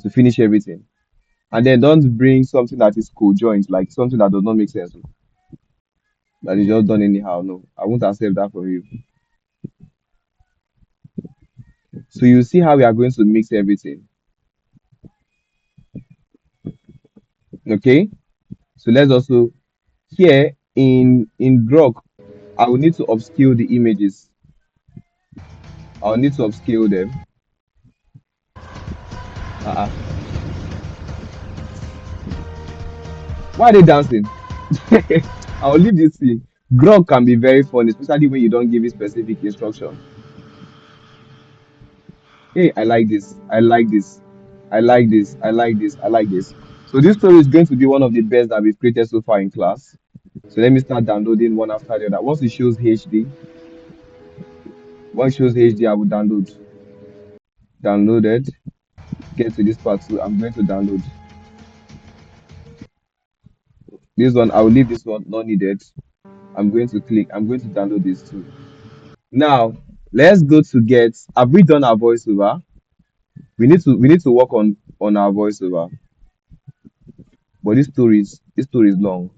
to finish everything. And then don't bring something that is co-joint, like something that does not make sense, that is just done anyhow. No, I won't accept that from you. So you see how we are going to mix everything. Okay. So let's also here in Grok, I will need to upscale the images. I'll need to upscale them. Uh-uh. Why are they dancing? I'll leave this scene. Grok can be very funny, especially when you don't give it specific instruction. Hey, I like this. I like this. I like this. I like this. I like this. So this story is going to be one of the best that we've created so far in class. So let me start downloading one after the other. Once it shows HD, once it shows HD, I will download. Downloaded. Get to this part too. I'm going to download. This one, I will leave this one not needed. I'm going to click. I'm going to download this too. Now, let's go to get. Have we done our voiceover? We need to work on our voiceover. But this story is long.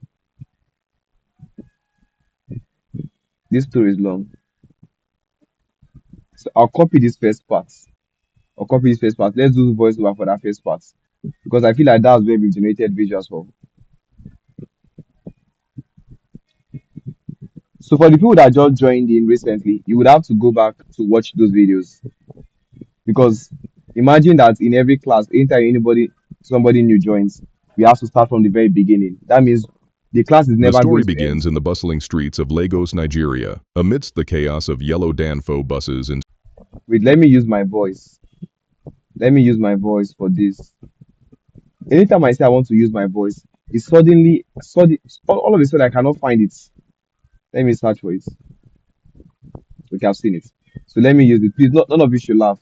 This story is long. So I'll copy this first part. I'll copy this first part. Let's do voiceover for that first part because I feel like that's where we generated visuals from. So for the people that just joined in recently, you would have to go back to watch those videos because imagine that in every class, anytime somebody new joins, we have to start from the very beginning. That means the class is The never story going to end. begins in the bustling streets of Lagos, Nigeria, amidst the chaos of yellow Danfo buses and Wait, let me use my voice. Let me use my voice for this. Anytime I say I want to use my voice, it's all of a sudden I cannot find it. Let me search for it. Okay, I've seen it. So let me use it. Please, none of you should laugh.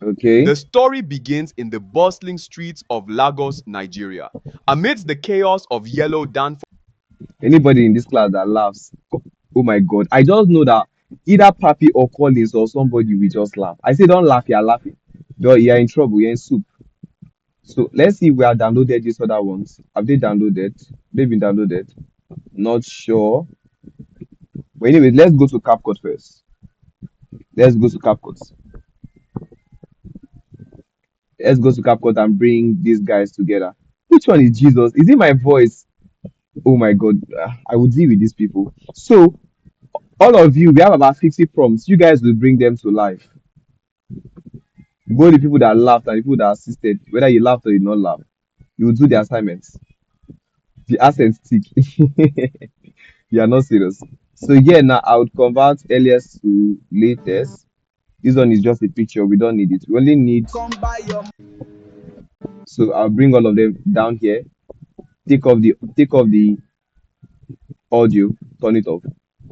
Okay. The story begins in the bustling streets of Lagos, Nigeria. Amidst the chaos of yellow Danfo Anybody in this class that laughs, oh my God. I just know that either Papi or Collins or somebody will just laugh. I say, don't laugh, you're laughing. You're in trouble, you're in soup. So let's see if we have downloaded these other ones. Have they downloaded? They've been downloaded. Not sure. But anyway, let's go to CapCut first. Let's go to CapCut. Let's go to CapCut and bring these guys together. Which one is Jesus? Is it my voice? Oh my God. I will deal with these people. So all of you, we have about 50 prompts. You guys will bring them to life. Both the people that laughed and the people that assisted, whether you laughed or you not laugh, you will do the assignments. The accent stick. You are not serious. So yeah, now I would convert earliest to latest. This one is just a picture. We don't need it. We only need. So I'll bring all of them down here. Take off the audio. Turn it off.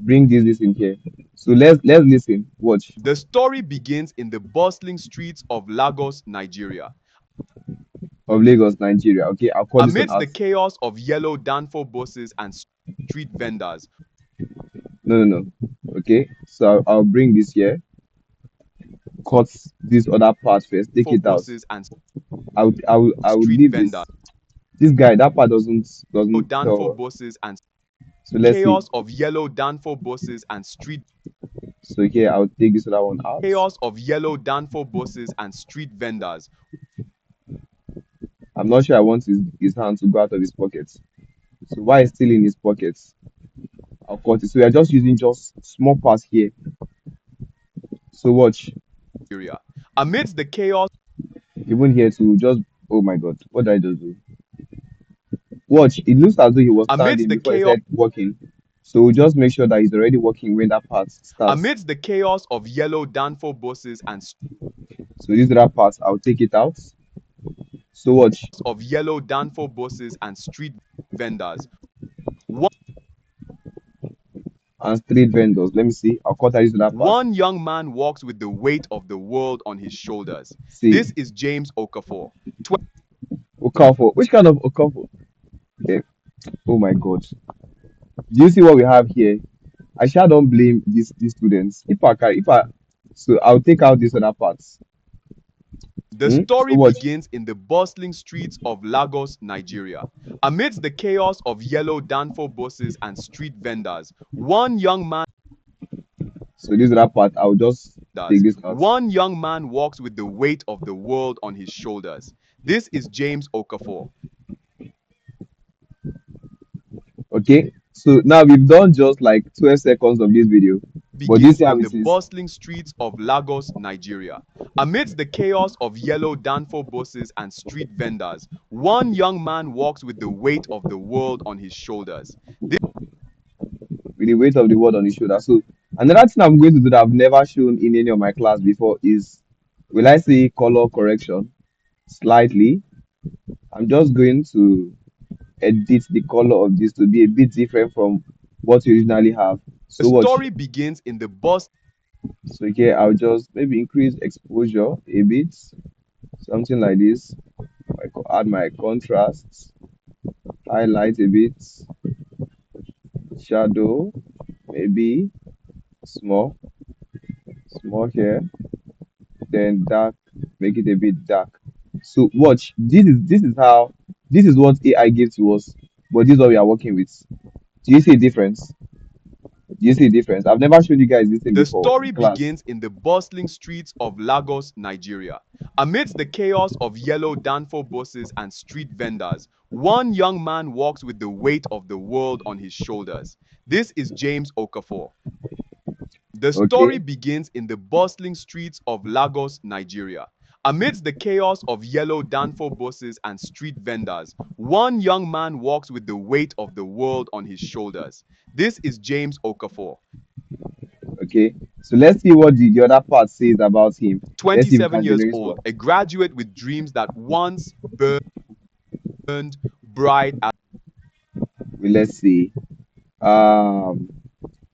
Bring this in here. So let's listen. Watch. The story begins in the bustling streets of Lagos, Nigeria. Of Lagos, Nigeria. Okay, I'll call this one Amidst the out. chaos of yellow Danfo buses and street vendors, No. Okay, so I'll bring this here. Cut this other part first. Take it out. buses and I would street leave vendors, this guy. That part doesn't Danfo tell. buses and So let's see. chaos of yellow Danfo buses and street So here I'll take this other one out. chaos of yellow Danfo buses and street vendors. I'm not sure I want his hand to go out of his pockets. So why is still in his pockets? I'll cut it. So we are just using just small parts here. So watch. Amidst the chaos Even here to just, oh my God, what did I just do? Watch. It looks as though he was amidst standing the before he chaos started walking. So we'll just make sure that he's already walking when that part starts. amidst the chaos of yellow Danfo buses and So these other parts, I'll take it out. So watch. of yellow Danfo buses and street vendors. and street vendors. Let me see. I'll cut this to that part. One young man walks with the weight of the world on his shoulders. See, This is James Okafor. Okafor. Which kind of Okafor? Eh, oh my God. Do you see what we have here? I shall don't blame these students. So I'll take out this other parts. The So story what? begins in the bustling streets of Lagos, Nigeria. Amidst the chaos of yellow Danfo buses and street vendors, one young man So this other part, I'll just does. take this out. One young man walks with the weight of the world on his shoulders. This is James Okafor. Okay. So now we've done just like 12 seconds of this video. But this Begins how in the it is. bustling streets of Lagos, Nigeria. Amidst the chaos of yellow Danfo buses and street vendors, one young man walks with the weight of the world on his shoulders. With the weight of the world on his shoulder. So another thing I'm going to do that I've never shown in any of my class before is, will I say color correction slightly? I'm just going to edit the color of this to be a bit different from what you originally have. The So watch. story begins in the bustling So here I'll just maybe increase exposure a bit, something like this. Add my contrasts, highlight a bit, shadow, maybe small, small here, then dark, make it a bit dark. So watch, this is what AI gives to us, but this is what we are working with. Do you see a difference? Do you see a difference? I've never showed you guys this thing The before story in class. begins in the bustling streets of Lagos, Nigeria. Amidst the chaos of yellow Danfo buses and street vendors, one young man walks with the weight of the world on his shoulders. This is James Okafor. The story Okay, begins in the bustling streets of Lagos, Nigeria. Amidst the chaos of yellow Danfo buses and street vendors, one young man walks with the weight of the world on his shoulders. This is James Okafor. okay. So let's see what the other part says about him. Let's see if we 27 can years generate one. old, a graduate with dreams that once burned bright as Well, let's see. Um,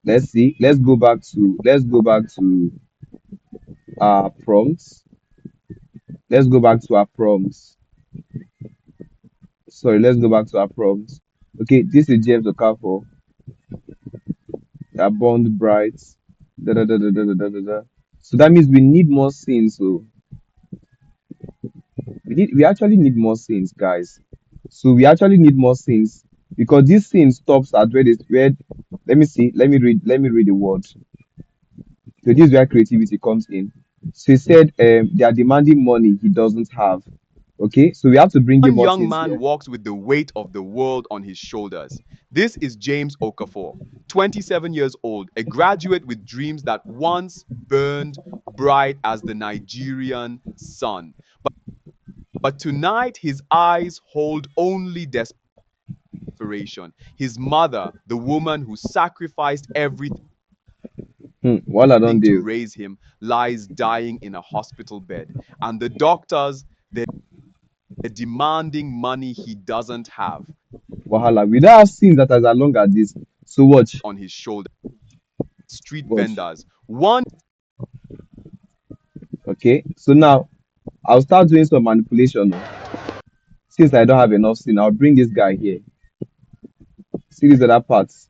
let's see. Let's go back to our prompts. Let's go back to our prompts. Sorry, let's go back to our prompts. Okay, this is James Okafor. That bond bright. Da, da, da, da, da, da, da, da, da. So that means we need more scenes. So we actually need more scenes, guys. So we actually need more scenes because this scene stops at where let me see, let me read the word. So this is where creativity comes in. So he said they are demanding money he doesn't have. Okay, so we have to bring in one more young scenes man here. walks with the weight of the world on his shoulders. This is James Okafor, 27 years old, a graduate with dreams that once burned bright as the Nigerian sun. But tonight his eyes hold only desperation. His mother, the woman who sacrificed everything What I don't to do. raise him, lies dying in a hospital bed. And the doctors, they're demanding money he doesn't have Wahala. We don't have scenes that are as long as this. So watch. on his shoulder. Street Watch. vendors. One Okay. So now I'll start doing some manipulation now. Since I don't have enough scene, I'll bring this guy here. See these other parts.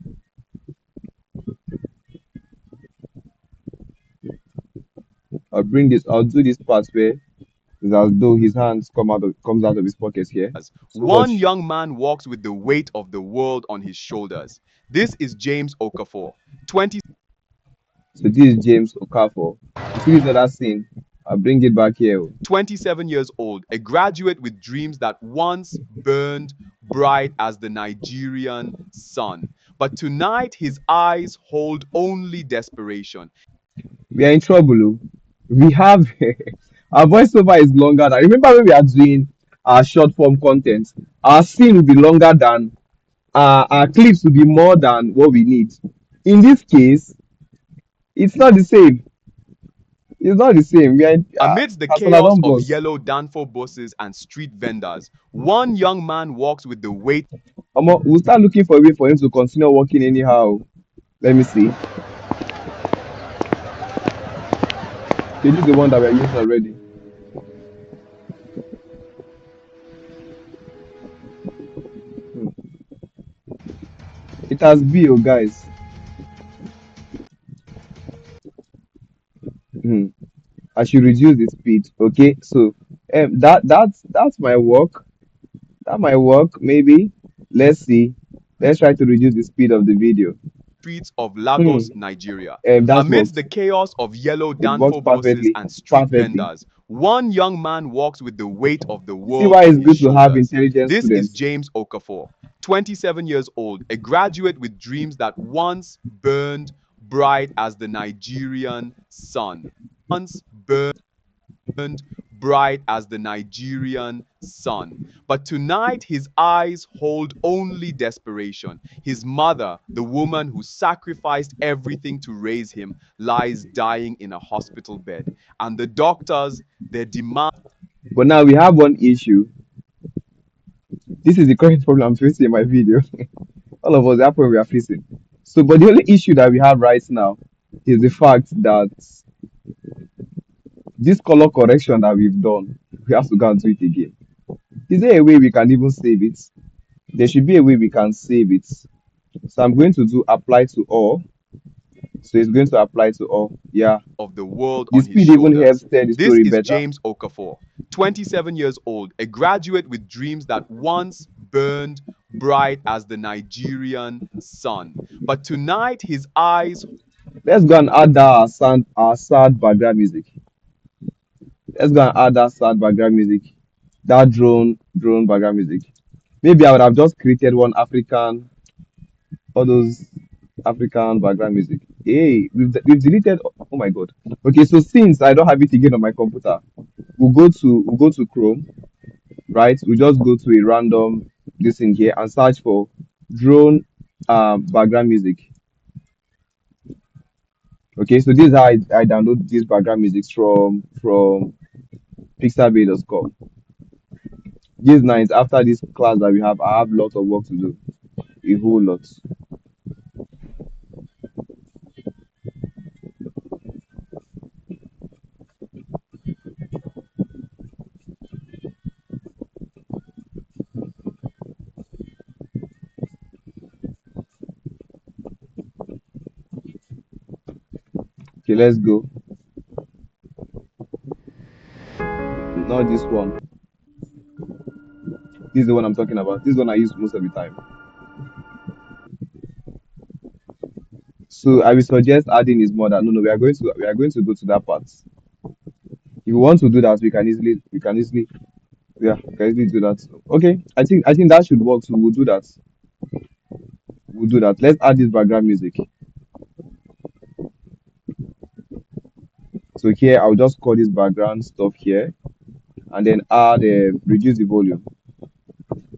I'll do this part where it's as though his hands comes out of his pockets here. So one watch. young man walks with the weight of the world on his shoulders. This is James Okafor, 20 So this is James Okafor. You see this other scene? I'll bring it back here. 27 years old, a graduate with dreams that once burned bright as the Nigerian sun. But tonight his eyes hold only desperation. We are in trouble. Oh. We have our voiceover is longer than remember when we are doing our short form content, our scene will be longer than our clips will be more than what we need. In this case, it's not the same. It's not the same. We are in, Amidst the Casala chaos don't of boss. yellow Danfo buses and street vendors, one young man walks with the weight We'll start looking for a way for him to continue working anyhow. Let me see. Okay, this is the one that we are using already. Hmm. It has B, oh guys. Hmm. I should reduce the speed. Okay, so that's my work. That might work, maybe. Let's see. Let's try to reduce the speed of the video. Streets of Hmm. Lagos, Nigeria. That Amidst worked. the chaos of yellow It works Danfo buses perfectly. and street Perfectly. vendors, one young man walks with the weight of the You see world why on it's his good to have shoulders. intelligent This is students. James Okafor, 27 years old, a graduate with dreams that once burned bright as the Nigerian sun. Once burned bright as the Nigerian sun. But tonight his eyes hold only desperation. His mother, the woman who sacrificed everything to raise him, lies dying in a hospital bed. And the doctors, their demand But now we have one issue. This is the current problem I'm facing in my video. All of us, that problem we are facing. So, but the only issue that we have right now is the fact that this color correction that we've done, we have to go and do it again. Is there a way we can even save it? There should be a way we can save it. So I'm going to do apply to all. So it's going to apply to all. Yeah. of the world The on his speed even helps shoulders. tell the This story is better. James Okafor, 27 years old, a graduate with dreams that once burned bright as the Nigerian sun. But tonight his eyes Let's go and add that our sad background music. Let's go and add that sad background music. That drone background music. Maybe I would have just created one African, all those African background music. Hey, we've deleted. Oh my god. Okay, so since I don't have it again on my computer, we'll go to Chrome, right? We just go to a random this in here and search for drone background music. Okay, so this is how I download this background music from pixabay.com. This night after this class that we have, I have lots of work to do. A whole lot. Okay, let's go. Not this one. This is the one I'm talking about. This one I use most of the time. So I will suggest adding his mother. No, no, we are going to go to that part. If you want to do that, we can easily do that. Okay, I think that should work. So we'll do that. We'll do that. Let's add this background music. So here I'll just call this background stuff here, and then add reduce the volume.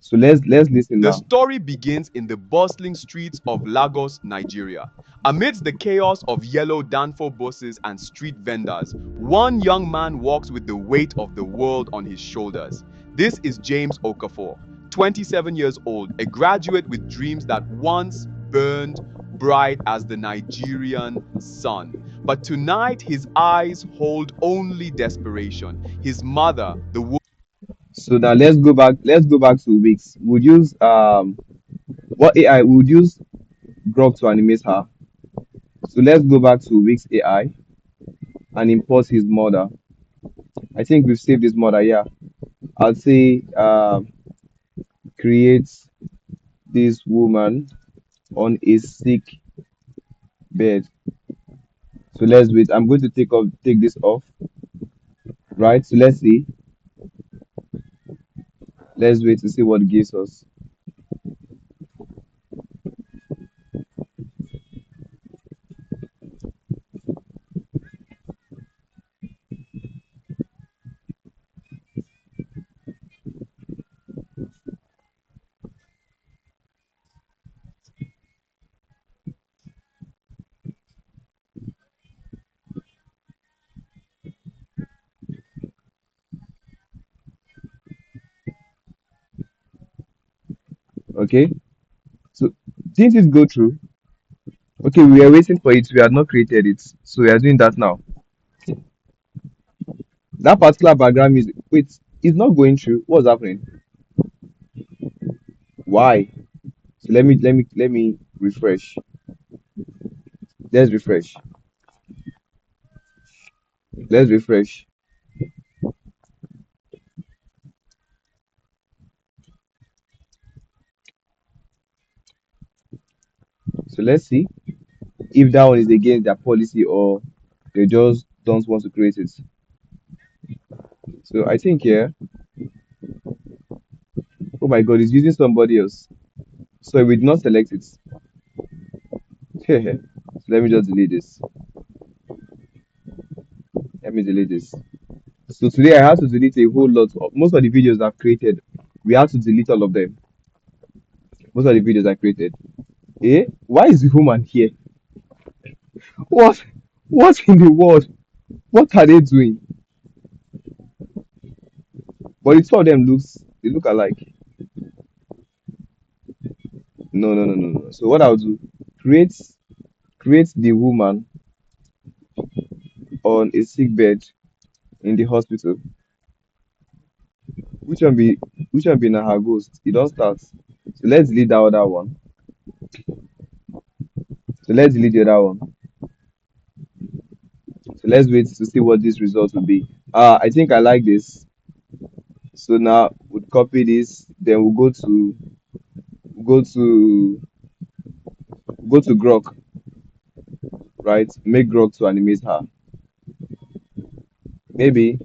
So let's listen The now. story begins in the bustling streets of Lagos, Nigeria. Amidst the chaos of yellow Danfo buses and street vendors, one young man walks with the weight of the world on his shoulders. This is James Okafor, 27 years old, a graduate with dreams that once burned bright as the Nigerian sun. But tonight his eyes hold only desperation. His mother, the So now let's go back. Let's go back to Wix. We'll use what AI? We'll use Grok to animate her. So let's go back to Wix AI and import his mother. I think we've saved his mother. Yeah, I'll say create this woman on a sick bed. So let's wait. I'm going to take this off. Right. So let's see. Let's wait to see what it gives us. Okay. So didn't it go through? Okay, we are waiting for it. We had not created it, so we are doing that now. That particular background music. Wait, it's not going through. What's happening? Why? So let me refresh. Let's refresh. Let's refresh. So let's see if that one is against their policy or they just don't want to create it. So I think here, oh my God, it's using somebody else. So we did not select it. So let me just delete this. Let me delete this. So today I had to delete a whole lot of most of the videos I've created. We had to delete all of them. Most of the videos I created. Eh? Why is the woman here? What? What in the world? What are they doing? But the two of them they look alike. No, no, no, no, no. So what I'll do, create create the woman on a sick bed in the hospital. Which one be which one be na her ghost? It don't start. So let's delete that other one. So let's delete the other one. So let's wait to see what this result will be. I think I like this. So now we'll copy this, then go to go to Grok, right? Make Grok to animate her. Maybe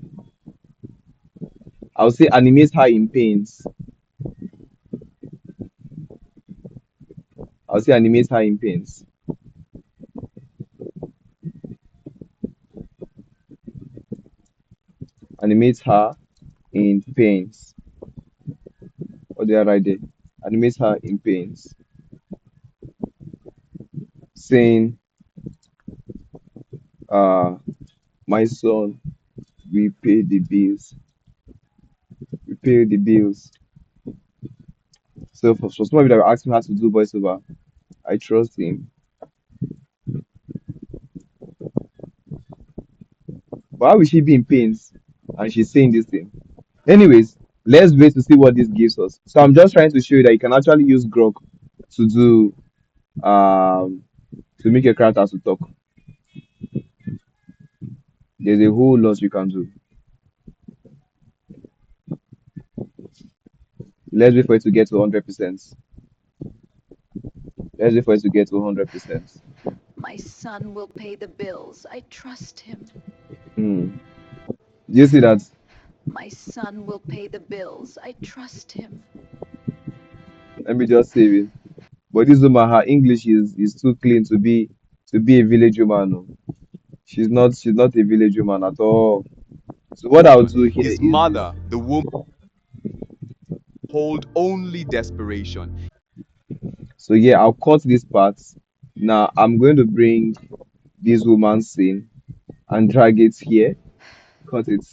I'll say animate her in pains. I'll say animate her in pains. Animate her in pains. What did I write there? Animate her in pains. Saying, my son, we pay the bills. We pay the bills. So for some of you that asked me how to do voiceover, I trust him. Why would she be in pains and she's saying this thing? Anyways, let's wait to see what this gives us. So I'm just trying to show you that you can actually use Grok to do to make your characters to talk. There's a whole lot you can do. Let's wait for it to get to 100%. Let's wait for it to get to 100%. My son will pay the bills. I trust him. Do you see that? My son will pay the bills. I trust him. Let me just save it. But this woman, her English is too clean to be a village woman. No. She's not a village woman at all. So what I'll do here His is this. mother, the woman, hold only desperation. So yeah, I'll cut this part. Now I'm going to bring this woman's scene and drag it here. Cut it.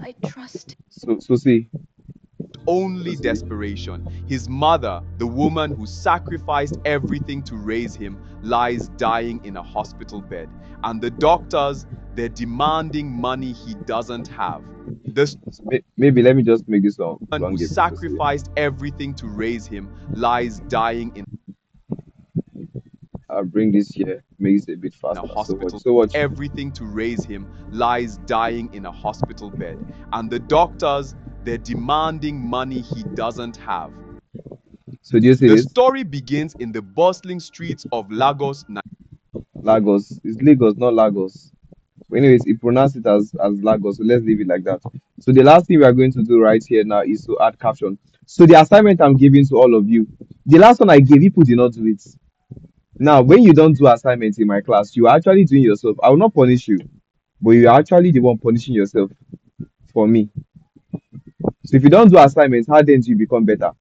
I trust So see. Only desperation. His mother, the woman who sacrificed everything to raise him, lies dying in a hospital bed. And the doctors, they're demanding money he doesn't have. The So maybe let me just make this one woman who long a bit to see. sacrificed everything to raise him lies dying in I'll bring this here, make it a bit a faster. hospital. So watch. Everything to raise him lies dying in a hospital bed. And the doctors, they're demanding money he doesn't have. So do you see The this? story begins in the bustling streets of Lagos, Lagos. It's Lagos, not Lagos. But anyways, he pronounced it as Lagos, so let's leave it like that. So the last thing we are going to do right here now is to add caption. So the assignment I'm giving to all of you, the last one I gave, people did not do it. Now, when you don't do assignments in my class, you are actually doing yourself. I will not punish you, but you are actually the one punishing yourself for me. So if you don't do assignments, how then do you become better?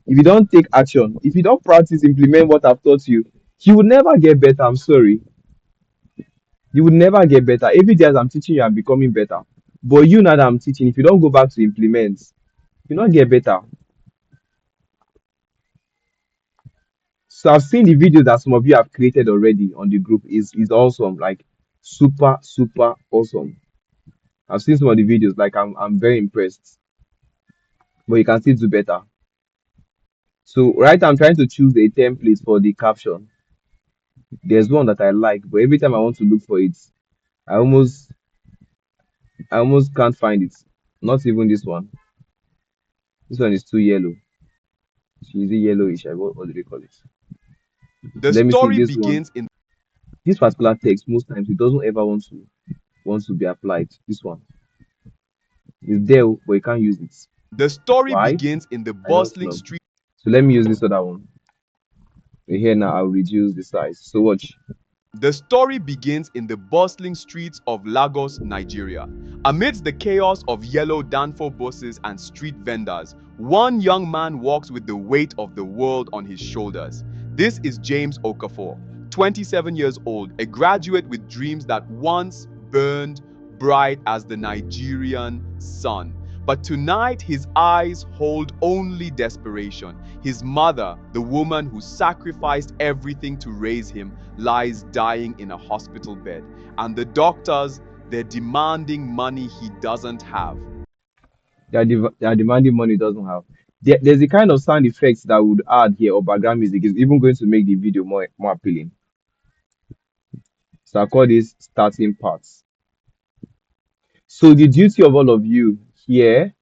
If you don't take action, if you don't practice, implement what I've taught you, you will never get better. I'm sorry. You would never get better. Every day as I'm teaching you, I'm becoming better. But you now that I'm teaching, if you don't go back to implement, you not get better. So I've seen the video that some of you have created already on the group. Is awesome, like super super awesome. I've seen some of the videos, like I'm very impressed. But you can still do better. So right, I'm trying to choose a template for the caption. There's one that I like, but every time I want to look for it, I almost I almost can't find it. Not even this one. This one is too yellow. Is it yellowish? What do they call it? The So let me see story this one. begins in This particular text, most times it doesn't ever want to be applied. This one is there, but you can't use it. the story Why? begins in the I don't bustling know. street. So let me use this other one. Here now, I'll reduce the size. So watch. The story begins in the bustling streets of Lagos, Nigeria. Amidst the chaos of yellow Danfo buses and street vendors, one young man walks with the weight of the world on his shoulders. This is James Okafor, 27 years old, a graduate with dreams that once burned bright as the Nigerian sun. But tonight, his eyes hold only desperation. His mother, the woman who sacrificed everything to raise him, lies dying in a hospital bed. And the doctors, they're demanding money he doesn't have. They are demanding money he doesn't have. There's a kind of sound effects that would add here, or background music is even going to make the video more appealing. So I call this starting parts. So the duty of all of you here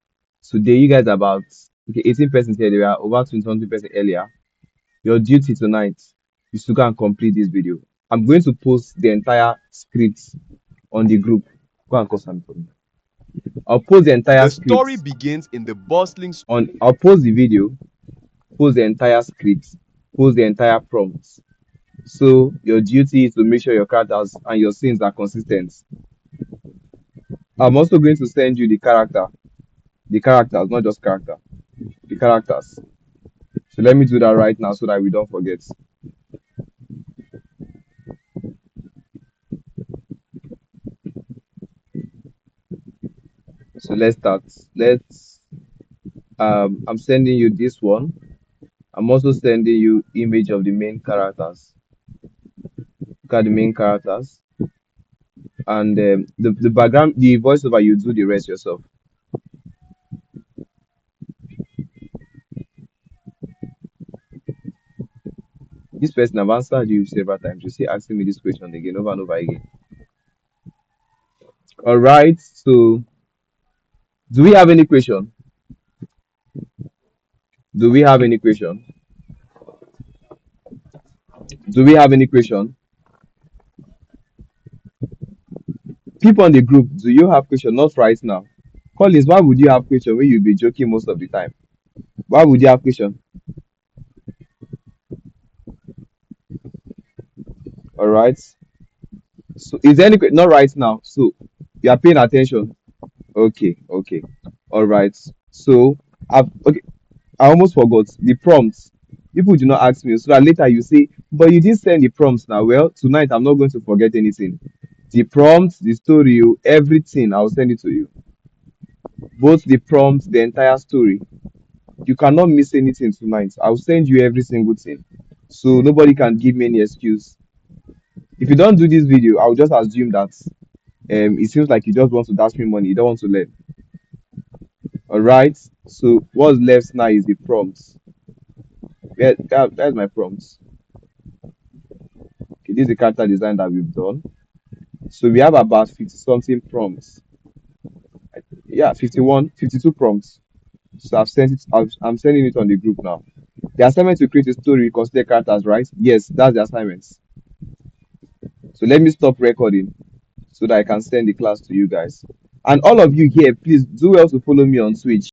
today, you guys are about 18 persons here. There were over 20% earlier. Your duty tonight is to go and complete this video. I'm going to post the entire script on the group. Go and call something for me. I'll post the entire The script story begins in the bustling on. I'll post the video, post the entire script, post the entire prompt. So your duty is to make sure your characters and your scenes are consistent. I'm also going to send you the characters, not just character, the characters. So let me do that right now so that we don't forget. So let's start. I'm sending you this one. I'm also sending you image of the main characters. Look at the main characters. And the background, the voiceover, you do the rest yourself. This person, I've answered you several times. You see asking me this question again, over and over again. All right. So do we have any question? Do we have any question? Do we have any question? People on the group, do you have question? Not right now. Collins, why would you have question when you be joking most of the time? Why would you have question? All right. So is there any not right now? So you are paying attention. Okay, okay. All right. So I almost forgot the prompts. People do not ask me, so that later you say, but you didn't send the prompts now. Well, tonight I'm not going to forget anything. The prompts, the story, everything, I'll send it to you. Both the prompts, the entire story. You cannot miss anything tonight. I'll send you every single thing. So nobody can give me any excuse. If you don't do this video, I'll just assume that it seems like you just want to dash me money. You don't want to learn. All right. So what's left now is the prompts. That's my prompts. Okay, this is the character design that we've done. So we have about 50 something prompts. Yeah, 51, 52 prompts. So I've sent it. I'm sending it on the group now. The assignment to create a story, consider characters, right? Yes, that's the assignment. So let me stop recording so that I can send the class to you guys. And all of you here, please do well to follow me on Twitch.